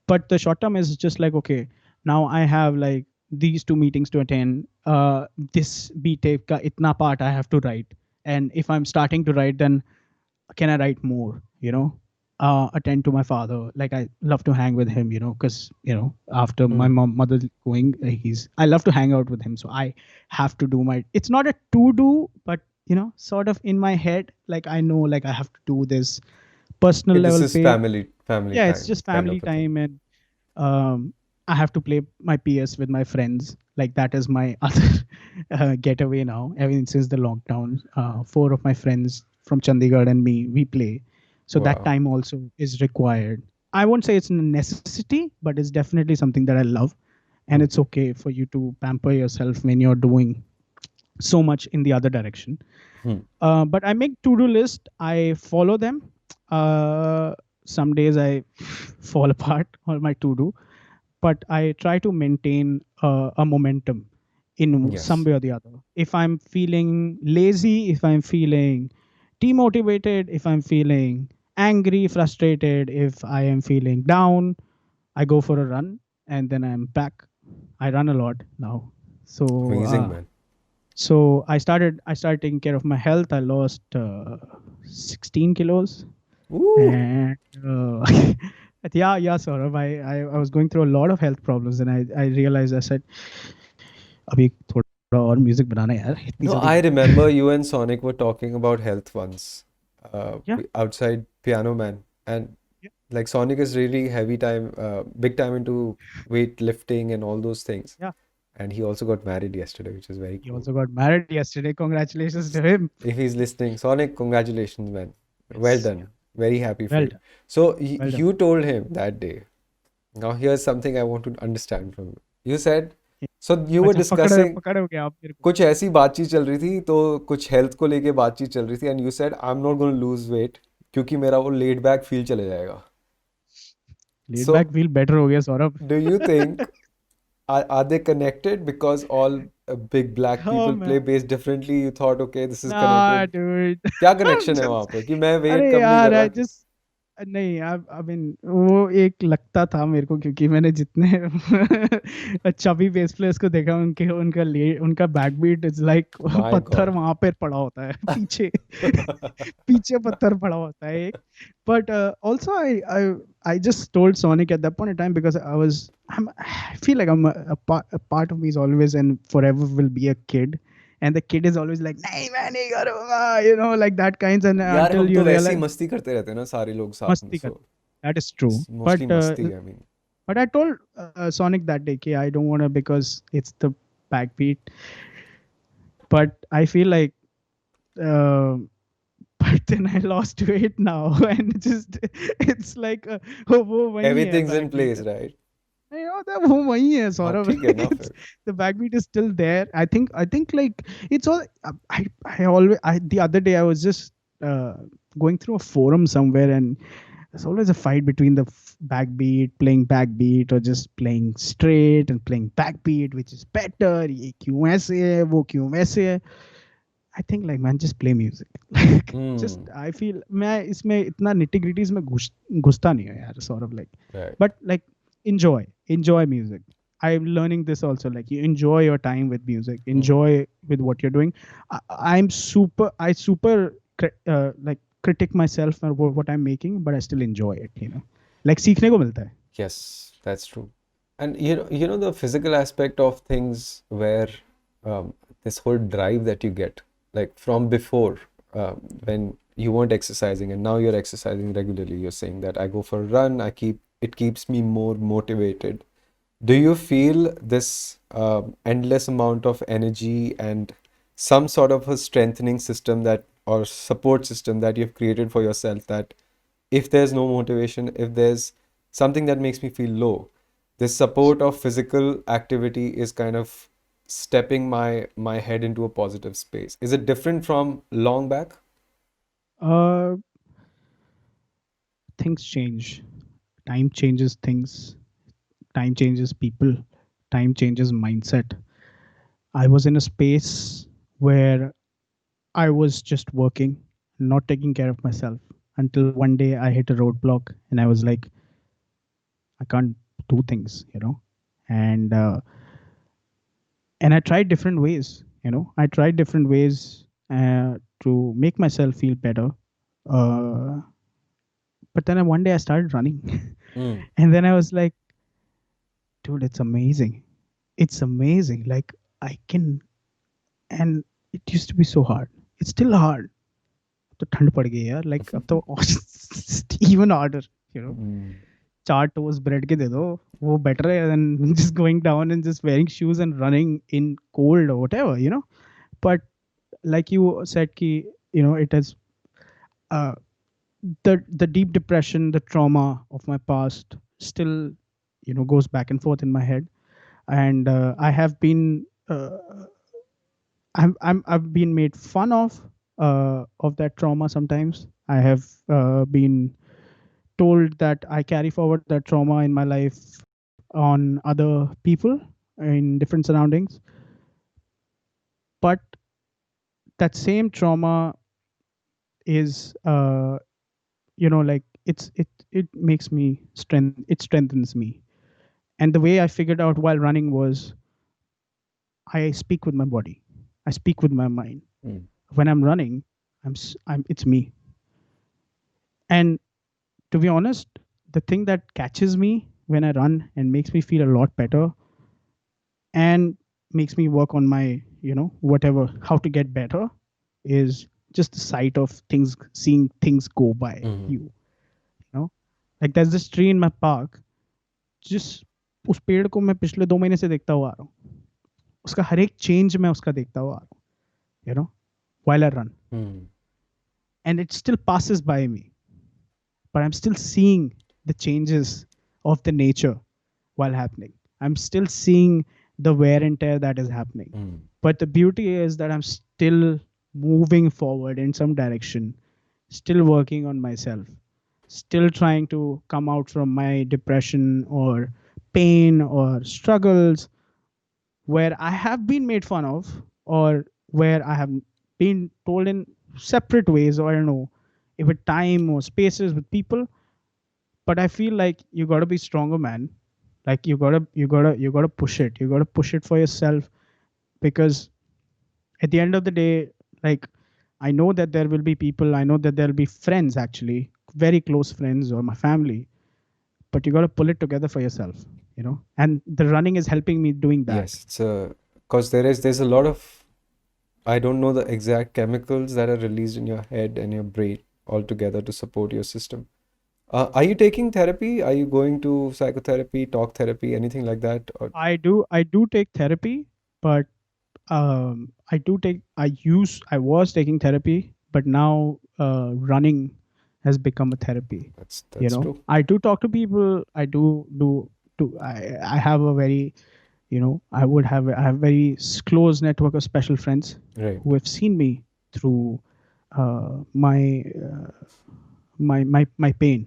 But the short term is just like, okay, now I have like these two meetings to attend. This B tape ka itna part I have to write, and if I'm starting to write, then can I write more? Attend to my father. Like I love to hang with him. Because after my Hmm. mother going, I love to hang out with him. So I have to do my. It's not a to do, but sort of in my head, like I know, like I have to do this personal Okay, this level is pay. family Yeah, it's time just kind of family a thing. time, and um, I have to play my PS with my friends. Like that is my other getaway now. Even since the lockdown, four of my friends from Chandigarh and me, we play. So that Wow. time also is required. I won't say it's a necessity, but it's definitely something that I love. And Hmm. it's okay for you to pamper yourself when you're doing so much in the other direction. Hmm. But I make to-do list. I follow them. Uh, some days I fall apart on my to-do, but I try to maintain a momentum in some Yes. way or the other. If I'm feeling lazy, if I'm feeling demotivated, if I'm feeling angry, frustrated, if I am feeling down, I go for a run and then I'm back. I run a lot now. So Amazing, man. I started taking care of my health. I lost 16 kilos. Woo! And yeah, Saurabh, I was going through a lot of health problems, and I realized, I said, अभी थोड़ा और music बनाना है यार, इतनी No, जल्दी नहीं I होगा. remember you and Sonic were talking about health once, Yeah, outside Piano Man, and yeah. like Sonic is really heavy time, big time into weightlifting and all those things. Yeah. And he also got married yesterday, which is very He cool. also got married yesterday. Congratulations to him. If he's listening, Sonic, congratulations, man. Well Yes. Yeah. done. Very happy for Well you. done. So Well done. you told him that day. Now here's something I want to understand from you. You said, so you were अच्छा, discussing पकड़ हो गया आप मेरे को. कुछ ऐसी बातचीत चल रही थी तो कुछ हेल्थ को लेके बातचीत चल रही थी and you said I am not gonna lose weight क्योंकि मेरा वो लेड बैक फील चले जाएगा. Let so back feel better हो गया, Saurabh. Do you think are they connected because all big black Oh people play man. bass differently? You thought okay this is Nah, connected. dude. क्या I'm connection है वहां just. पे कि मैं wait अरे कम नहीं कर यार, रहा I कि just. नहीं, आई मीन वो एक लगता था मेरे को, क्योंकि मैंने जितने चबी बेस प्लेयर्स को देखा, उनका backbeat is like my पत्थर गॉड. वहां पर पड़ा होता है पीछे. पीछे पत्थर पड़ा होता है एक. But also, I just told Sonic at that point in time, because I feel like a part of me is always and forever will be a kid, and the kid is always like, "नहीं मैं नहीं करूँगा," like that kinds, and यार until हम you तो वैसे ही realize. मस्ती करते रहते हैं ना सारे लोग साथ में मस्ती सो करते. That is true. मोस्टली मस्ती I mean. But I told Sonic that day, "Okay, I don't want to, because it's the backbeat." But I feel like, uh, but then I lost weight now, and it's like, oh, वो वही है everything's in backbeat. Place right. That वो वही है, हाँ Saurabh. ठीक है ना It's फिर. the backbeat is still there. I think like it's all. The other day I was just uh, going through a forum somewhere, and there's always a fight between the backbeat, playing backbeat, or just playing straight and playing backbeat, which is better. ये क्यों ऐसे है, वो क्यों वैसे है. I think like, man, just play music. Like, just Hmm. I feel मैं इसमें इतना nitty gritties में घुसता नहीं हूँ यार, sort of like. Right. But like, enjoy music. I'm learning this also. Like, you enjoy your time with music, Hmm. enjoy with what you're doing. I super like critic myself for what I'm making, but I still enjoy it. Like सीखने को मिलता है. Yes, that's true. And you know the physical aspect of things where this whole drive that you get, like from before, when you weren't exercising and now you're exercising regularly, you're saying that I go for a run, it keeps me more motivated. Do you feel this endless amount of energy and some sort of a strengthening system that or support system that you've created for yourself that if there's no motivation, if there's something that makes me feel low, this support of physical activity is kind of stepping my head into a positive space. Is it different from long back? Uh, Things change. Time changes things. Time changes people. Time changes mindset. I was in a space where I was just working, not taking care of myself, until one day I hit a roadblock, and I was like, I can't do things. And I tried different ways. I tried different ways to make myself feel better. Uh, but then one day I started running, Mm, and then I was like, dude, it's amazing. It's amazing. Like, I can, and it used to be so hard. It's still hard. तो ठंड पड़ गई यार, like अब तो even harder. you know mm, 4 toast bread के दे दो, वो better है than just going down and just wearing shoes and running in cold or whatever. But like you said, ki, it has uh, the deep depression, the trauma of my past still goes back and forth in my head. And I have been I've been made fun of that trauma sometimes. I have been told that I carry forward that trauma in my life on other people in different surroundings. But that same trauma is like it makes me strength it strengthens me. And the way I figured out while running was I speak with my body. I speak with my mind. Mm. When I'm running, it's me. And to be honest, the thing that catches me when I run and makes me feel a lot better and makes me work on my, whatever, how to get better is just the sight of things, seeing things go by Mhm. you. Like there's this tree in my park, जिस उस पेड़ को मैं पिछले 2 महीने से देखता हुआ आ रहा हूँ, उसका हर एक चेंज मैं उसका देखता हुआ आ रहा हूँ, you know, while I run. Mm. And it still passes by me, but I'm still seeing the changes of the nature while happening. I'm still seeing the wear and tear that is happening. Mm. But the beauty is that I'm still moving forward in some direction, still working on myself, still trying to come out from my depression or pain or struggles where I have been made fun of or where I have been told in separate ways, or I don't know, if with time or spaces with people. But I feel like you gotta be stronger, man. Like you gotta push it. You gotta push it for yourself, because at the end of the day, like, I know that there will be people, I know that there'll be friends, actually very close friends or my family, but you gotta pull it together for yourself. And the running is helping me doing that. Yes, it's a because there's a lot of I don't know the exact chemicals that are released in your head and your brain altogether to support your system. Are you taking therapy? Are you going to psychotherapy, talk therapy, anything like that? Or I do take therapy, but I was taking therapy, but now running has become a therapy. that's true. I do talk to people. I have a very, I have very close network of special friends Right. who have seen me through my pain.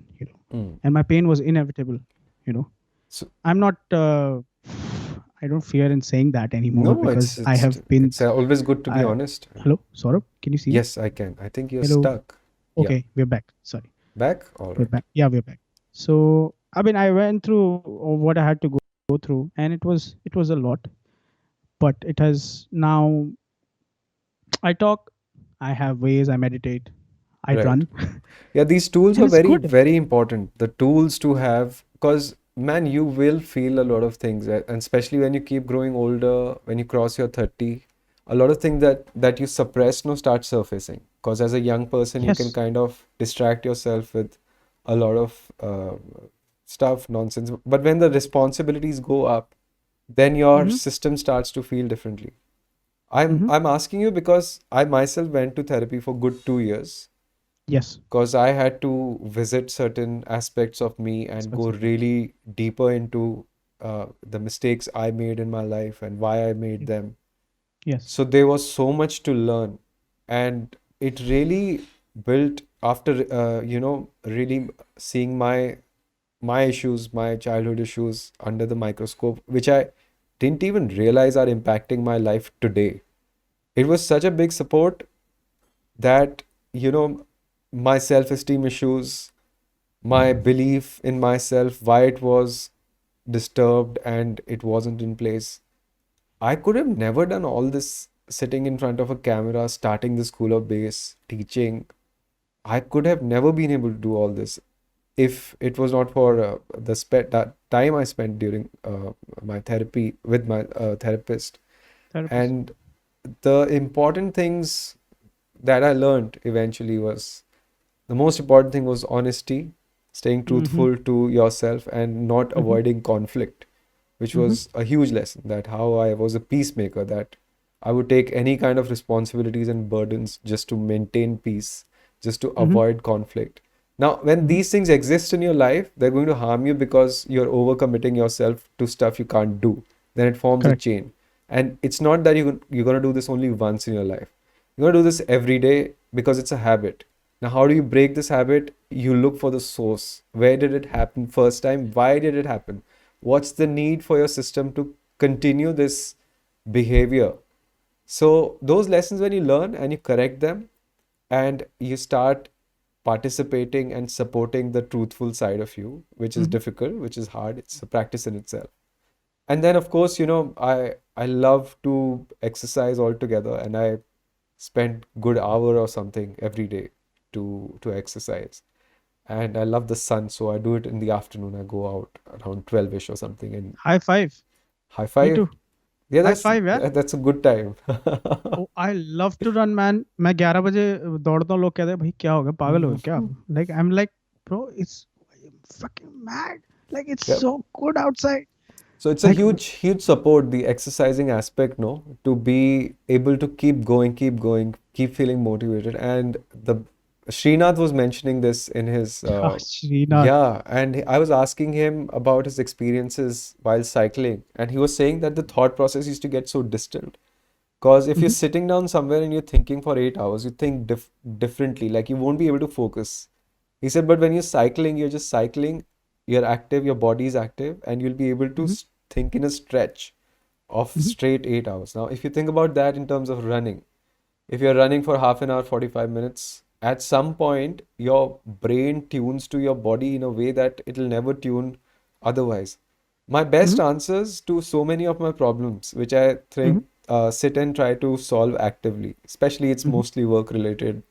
Mm. And my pain was inevitable. you know So I'm not I don't fear in saying that anymore, no, because I have been. it's always good to be I, honest. Hello, Saurabh, can you see me? Yes, I can. I think you're Hello. stuck. Yeah. Okay, we're back. Sorry, Back? All we're right. back. Yeah, we're back. So I mean, I went through what I had to go through, and it was a lot, but it has now. I talk. I have ways. I meditate. I Right. run, Yeah, these tools and are it's very, good. very important. The tools to have, because man, you will feel a lot of things, and especially when you keep growing older, when you cross your 30, a lot of things that you suppress now start surfacing. Because as a young person, you can Yes. kind of distract yourself with a lot of stuff, nonsense. But when the responsibilities go up, then your Mm-hmm. system starts to feel differently. I'm Mm-hmm. I'm asking you because I myself went to therapy for good 2 years Yes. because I had to visit certain aspects of me and Aspects go of it. really deeper into the mistakes I made in my life and why I made Yeah. them. Yes. So there was so much to learn, and it really built after really seeing my issues, my childhood issues under the microscope, which I didn't even realize are impacting my life today. It was such a big support that you know my self-esteem issues, my belief in myself, why it was disturbed and it wasn't in place. I could have never done all this sitting in front of a camera, starting the school of bass, teaching. I could have never been able to do all this if it was not for that time I spent during my therapy with my therapist. Therapist. And the important things that I learned eventually was the most important thing was honesty, staying Mm-hmm. truthful to yourself and not Mm-hmm. avoiding conflict, which Mm-hmm. was a huge lesson that how I was a peacemaker, that I would take any kind of responsibilities and burdens just to maintain peace, just to Mm-hmm. avoid conflict. Now, when Mm-hmm. these things exist in your life, they're going to harm you because you're overcommitting yourself to stuff you can't do. Then it forms a Correct. chain. And it's not that you're going to do this only once in your life. You're going to do this every day because it's a habit. Now, how do you break this habit? You look for the source. Where did it happen first time? Why did it happen? What's the need for your system to continue this behavior? So, those lessons, when you learn and you correct them and you start participating and supporting the truthful side of you, which is Mhm. difficult, which is hard, it's a practice in itself. And then, of course, I love to exercise altogether, and I spend good hour or something every day to exercise. And I love the sun, so I do it in the afternoon. I go out around 12ish or something and High five. high Me five. too. Yeah, High five यार. that's a good time. Oh, I love to run, man. मैं 11 बजे दौड़ता हूँ. लोग कहते हैं भाई क्या हो गया, पागल हो गया क्या? Like I'm like, bro, it's fucking mad. Like it's Yep. so good outside. So it's a Like huge support, the exercising aspect, no, to be able to keep going, keep feeling motivated. And the Srinath was mentioning this in his, Srinath. yeah, and I was asking him about his experiences while cycling, and he was saying that the thought process used to get so distant. Because if you're Mhm, sitting down somewhere and you're thinking for 8 hours, you think differently, like you won't be able to focus. He said, but when you're cycling, you're just cycling, you're active, your body is active, and you'll be able to mhm, think in a stretch of mhm, straight 8 hours. Now, if you think about that in terms of running, if you're running for half an hour, 45 minutes, at some point, your brain tunes to your body in a way that it'll never tune otherwise. My best mhm, answers to so many of my problems, which I mhm, think sit and try to solve actively, especially it's mhm, mostly work related,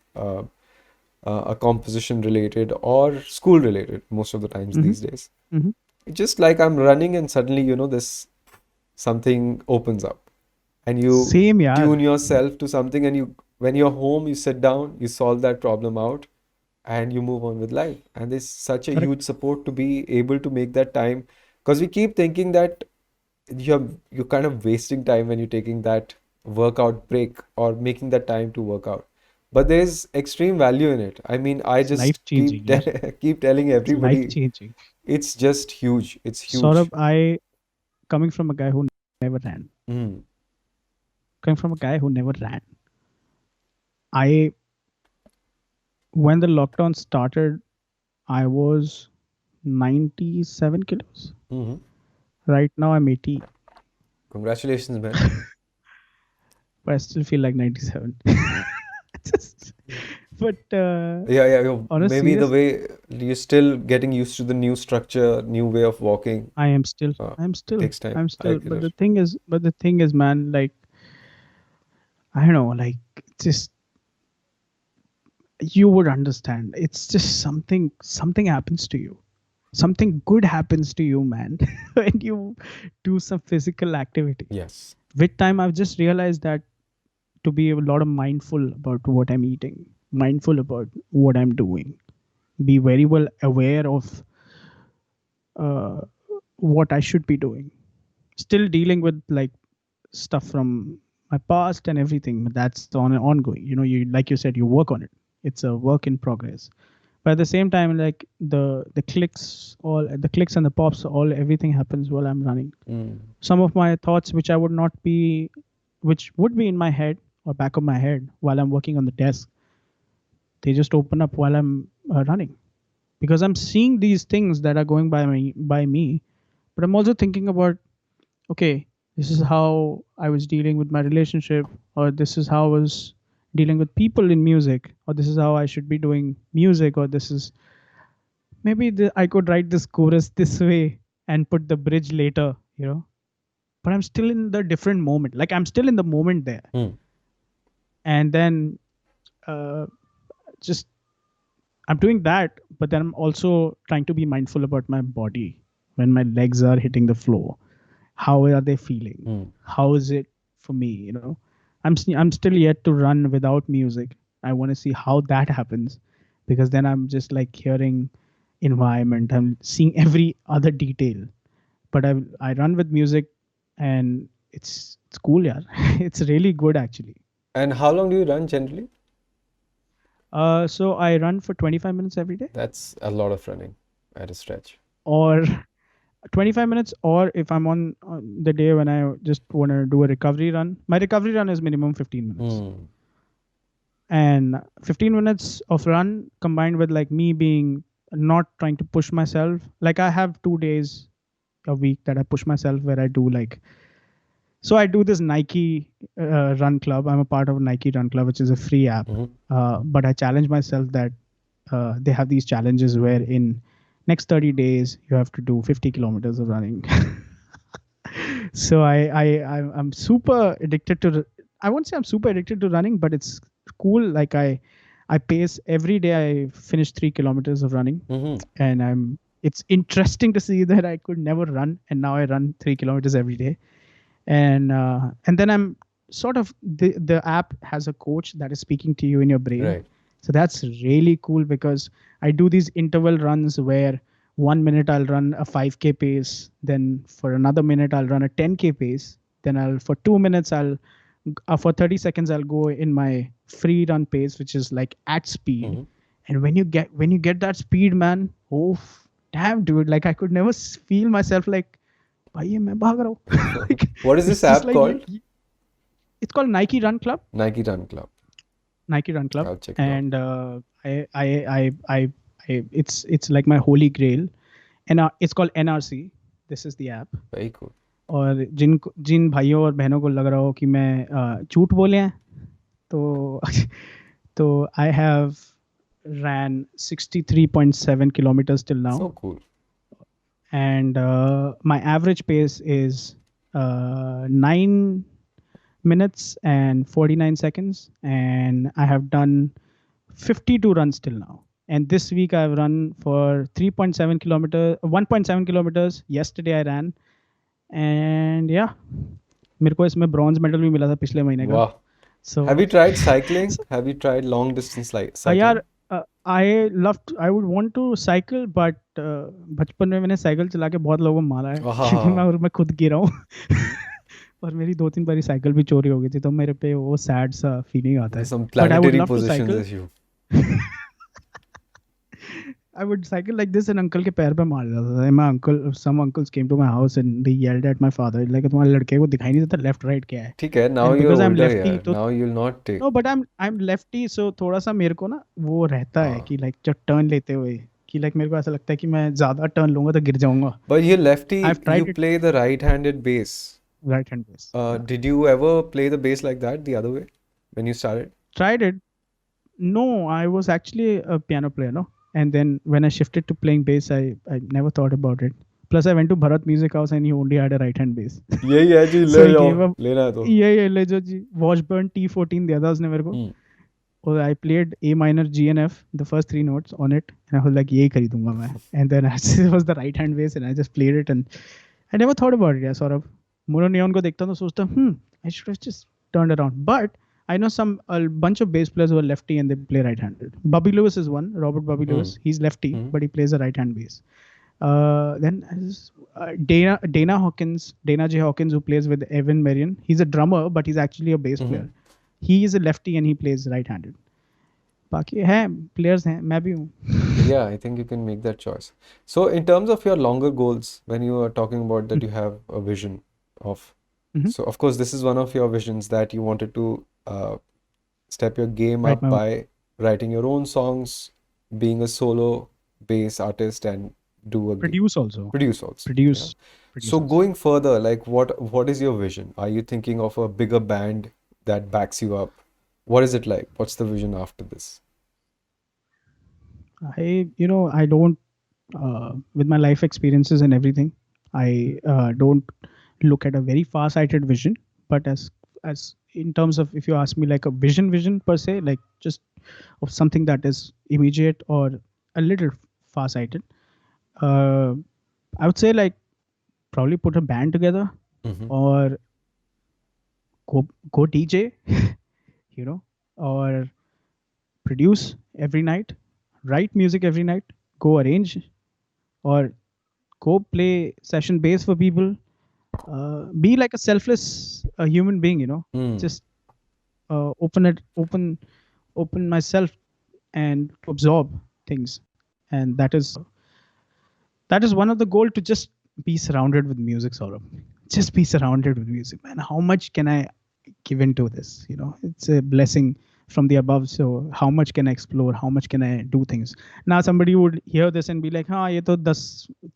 a composition related, or school related most of the times mhm, these days. mhm. It's just like I'm running and suddenly, this something opens up and you Same tune यार. yourself to something, and when you're home, you sit down, you solve that problem out, and you move on with life. And there's such a Correct. huge support to be able to make that time, because we keep thinking that you're kind of wasting time when you're taking that workout break or making that time to work out. But there's extreme value in it. I mean, I It's life just changing यार. keep telling It's life everybody, changing. it's just huge. It's Saurabh, huge. I coming from a guy who never ran. Mm. Coming from a guy who never ran. I when the lockdown started, I was 97 kilos. Hmm. Right now I'm 80, Congratulations, man. but I still feel like 97. Just, but Yeah, yeah, on a maybe the serious, way you're still getting used to the new structure, new way of walking. I am still, Uh, I'm it still, takes time. I'm I still. get it. But the thing is, man, like I don't know, like just you would understand. It's just something happens to you. Something good happens to you, man, when you do some physical activity. Yes. With time, I've just realized that to be a lot of mindful about what I'm eating, mindful about what I'm doing, be very well aware of uh, what I should be doing. Still dealing with like stuff from my past and everything, but that's on ongoing. You know, you like you said, you work on it. It's a work in progress. But at the same time, like the clicks and the pops, all everything happens while I'm running. Mm. Some of my thoughts, which would be in my head or back of my head while I'm working on the desk, they just open up while I'm running because I'm seeing these things that are going by me, but I'm also thinking about, okay, this is how I was dealing with my relationship, or this is how I was dealing with people in music, or this is how I should be doing music, or this is maybe I could write this chorus this way and put the bridge later, but I'm still in the different moment. Like I'm still in the moment there. Mm. And then uh, just I'm doing that, but then I'm also trying to be mindful about my body when my legs are hitting the floor. How are they feeling? Mm. How is it for me? I'm still yet to run without music. I want to see how that happens because then I'm just like hearing environment. I'm seeing every other detail. But I run with music, and it's cool, yeah. It's really good actually. And how long do you run generally? So I run for 25 minutes every day, That's a lot of running at a stretch. or 25 minutes, or if I'm on the day when I just want to do a recovery run, my recovery run is minimum 15 minutes. Hmm. And 15 minutes of run combined with like me being not trying to push myself. Like I have 2 days a week that I push myself where I do like, so I do this Nike run club. I'm a part of Nike run club, which is a free app. Mm-hmm. But I challenge myself that they have these challenges where in next 30 days you have to do 50 kilometers of running. So I'm super addicted to. I won't say I'm super addicted to running, but it's cool. Like I pace every day. I finish 3 kilometers of running, Mm-hmm. and I'm. It's interesting to see that I could never run, and now I run 3 kilometers every day. And then I'm sort of the app has a coach that is speaking to you in your brain. Right. So that's really cool because I do these interval runs where 1 minute I'll run a 5K pace, then for another minute I'll run a 10K pace, then I'll for 2 minutes I'll for 30 seconds I'll go in my free run pace, which is like at speed. Mm-hmm. And when you get that speed, man, oh damn, dude, like I could never feel myself like भाई ये मैं भाग रहा हूँ. Like, What is this it's just app like called? it's called Nike Run Club. Nike Run Club. Nike Run Club. I'll check it out. And it's like my holy grail. And it's called NRC. This is the app. Very cool. और जिन भाइयों और बहनों को लग रहा हो कि मैं झूठ बोले हैं, तो तो I have ran 63.7 kilometers till now, So cool. and my average pace is 9 minutes and 49 seconds, and I have done 52 runs till now. And this week I've run for 3.7 kilometers, 1.7 kilometers. Yesterday I ran, and yeah, मेरे को इसमें bronze medal भी मिला था पिछले महीने का. Wow. So Have you tried cycling? Have you tried long distance like cycling? यार I would want to cycle, but बचपन में मैंने साइकिल चला के बहुत लोगों को मारा है क्योंकि Ah, मैं खुद गिरा हूँ. और मेरी 2-3 बारी साइकिल भी चोरी हो गई थी, तो मेरे पे वो सैड सा फीलिंग आता there's है. some but I would planetary love to positions cycle. as you. I would cycle like this and uncle के पैर पे मार देता था. My uncle, some uncles came to my house and they yelled at my father like तुम्हारे लड़के को दिखाई नहीं देता left right क्या है. ठीक है, now And you're because I'm older lefty, here. तो Now you'll not take. no, but I'm lefty, so थोड़ा सा मेरे को ना वो रहता है Ah. कि like जब टर्न लेते हुए कि like मेरे को ऐसा लगता है कि मैं ज्यादा टर्न लूंगा तो गिर जाऊंगा. But you're lefty, I've you tried it play the right-handed bass. right hand bass. Yeah. Did you ever play the bass like that the other way when you started? Tried it. No, I was actually a piano player, no. And then when I shifted to playing bass, I never thought about it. Plus, I went to Bharat Music House and he only had a right hand bass. यही है जी, So ले he जाओ, gave up. लेना है तो. ये ले जो जी Washburn T14 दिया था उसने मेरे को. Hmm. और I played A minor G and F, the first three notes on it, and I was like यही खरीदूंगा मैं. And then it was the right hand bass and I just played it and I never thought about it. Yeah, sort of. Mono Neon को देखता तो सोचता I should have just turned around. But I know a bunch of bass players who are lefty and they play right-handed. Bobby Lewis is one. Robert Bobby Hmm. Lewis. He's lefty, Hmm. but he plays a right-hand bass. Then Dana Hawkins, Dana J Hawkins, who plays with Evan Marion. He's a drummer, but he's actually a bass Mhm. player. He is a lefty and he plays right-handed. बाकी है players हैं, मैं भी हूँ. Yeah, I think you can make that choice. So, in terms of your longer goals, when you are talking about that you have a vision of, Mhm. so of course, this is one of your visions that you wanted to step your game Write up my own. by writing your own songs, being a solo bass artist, and do a Produce also. produce also. Produce. Yeah. Produce So also. going further, like what is your vision? Are you thinking of a bigger band that backs you up? What is it like? What's the vision after this? I don't, with my life experiences and everything, I don't look at a very far-sighted vision, but as in terms of, if you ask me like a vision per se, like just of something that is immediate or a little far-sighted, I would say like probably put a band together Mm-hmm. or go DJ, or produce every night, write music every night, go arrange, or go play session bass for people. Be like a selfless human being, Mm. just open myself and to absorb things. And that is one of the goal, to just be surrounded with music, Saurabh. Just be surrounded with music, man. How much can I give into this? It's a blessing from the above. So how much can I explore? How much can I do things? Now somebody would hear this and be like, "Ha, ye to 10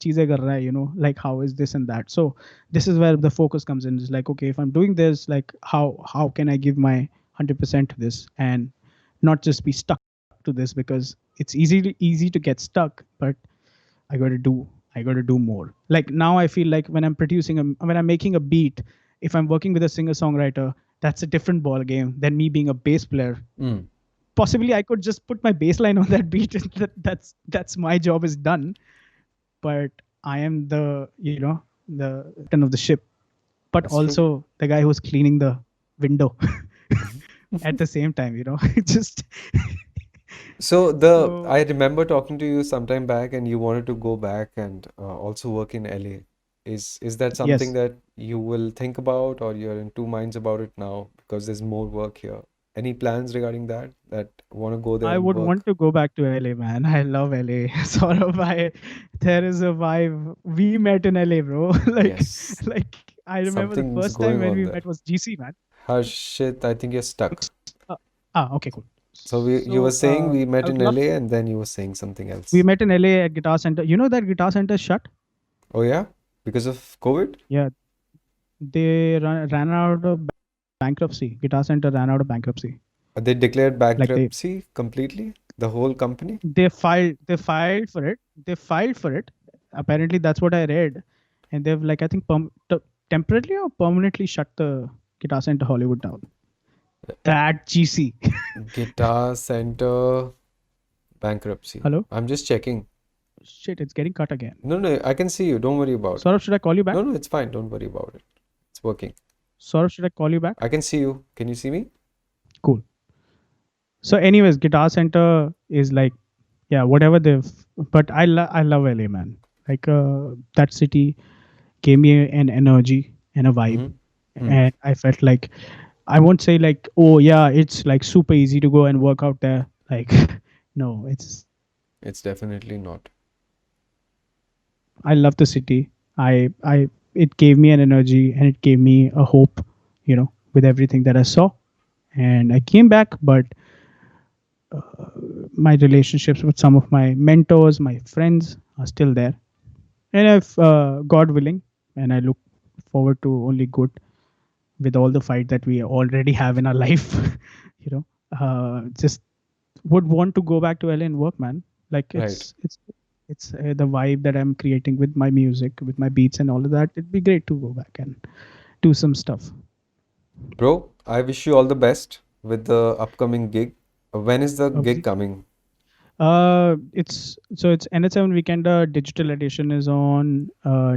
cheeze kar raha hai," like how is this and that. So this is where the focus comes in. It's like, okay, if I'm doing this, like how can I give my 100% to this and not just be stuck to this, because it's easy to get stuck, but I got to do I got to do more. Like now I feel like when I'm making a beat, if I'm working with a singer songwriter, that's a different ball game than me being a bass player. Mm. Possibly I could just put my bass line on that beat and that's my job is done, but I am the captain of the ship, but That's true. also the guy who's cleaning the window at the same time, just So I so remember talking to you sometime back, and you wanted to go back and also work in LA. Is that something yes. that you will think about, or you're in two minds about it now because there's more work here? Any plans regarding that? That want to go there I and would work? want to go back to LA, man. I love LA. Sort of, there is a vibe. We met in LA, bro. Yes, like I remember the something's first time going when on we there. met was GC, man. Harshit, I think you're stuck. Uh, okay, cool. So you were So saying we I met would in love. LA, and then you were saying something We else. met in LA at Guitar Center. You know that Guitar Center is shut? Oh yeah, because of COVID? Yeah, they ran out of bankruptcy. Guitar Center ran out of bankruptcy. They declared Like bankruptcy completely, the whole company? they filed for it. They filed for it. Apparently, that's what I read, and they've like I think temporarily or permanently shut the Guitar Center Hollywood down. That GC. Guitar Center bankruptcy. Hello. I'm just checking. Shit, it's getting cut again. No, no, I can see you. Don't worry about it. Saurabh, should I call you back? No, no, it's fine. Don't worry about it. It's working. Saurabh, should I call you back? I can see you. Can you see me? Cool. So, anyways, Guitar Center is like, yeah, whatever they've. But I love LA, man. Like that city gave me an energy and a vibe, Mm-hmm. Hmm. and I felt like I won't say like, oh yeah, it's like super easy to go and work out there. Like, no, It's definitely not. I love the city. It gave me an energy and it gave me a hope, with everything that I saw. And I came back, but my relationships with some of my mentors, my friends are still there. And if God willing, and I look forward to only good with all the fight that we already have in our life, you know, just would want to go back to LA and work, man. Like Right. it's the vibe that I'm creating with my music, with my beats and all of that. It'd be great to go back and do some stuff. Bro, I wish you all the best with the upcoming gig. When is the gig Obviously. coming? It's NH7 Weekend digital edition is on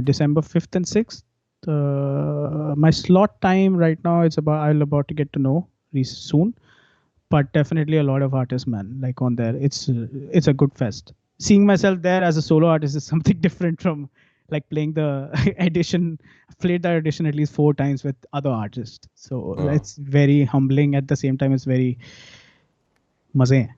December 5th and 6th. My slot time right now it's about to get to know soon, but definitely a lot of artists, man, like on there. It's a good fest. Seeing myself there as a solo artist is something different from like playing the edition. I've played that edition at least 4 times with other artists, so Oh. it's very humbling. At the same time, it's very maze.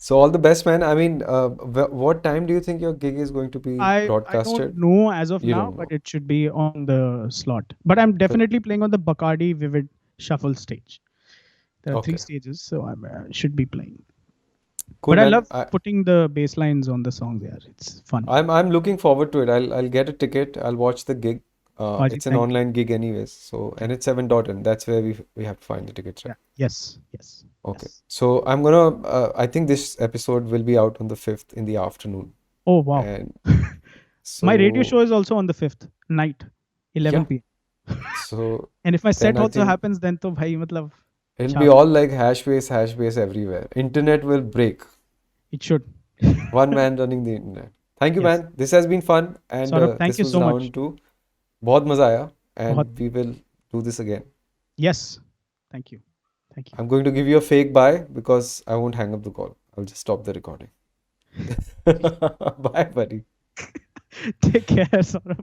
So all the best, man. I mean, what time do you think your gig is going to be I don't broadcasted? know as of You now, don't but know. it should be on the slot. But I'm So, definitely playing on the Bacardi Vivid Shuffle stage. There are three okay. stages, so I should be playing. Cool, But I man. love putting the bass lines on the songs. Yeah, it's fun. I'm looking forward to it. I'll get a ticket. I'll watch the gig. Haji, It's an thank you. online gig anyways. So Thank and it's 7.in. That's where we have to find the tickets, you. right? Yeah. Yes. Yes. Okay. Yes. So I'm gonna I think this episode will be out on the 5th in the afternoon. Oh wow. And My radio so show is also on the 5th night, yeah. 11 p.m. So And if my then set I also think happens, then to bhai, matlab, it'll be chalo. all like hash base everywhere. Internet will break. It should. One man running the internet. Thank you, Yes. man. This has been fun, and Saurabh, thank this you was so much. round two. बहुत मजा आया, बहुत. and we will do this again. Yes. Thank you. Thank you. I'm going to give you a fake bye because I won't hang up the call. I'll just stop the recording. Bye, buddy. Take care, Saurabh.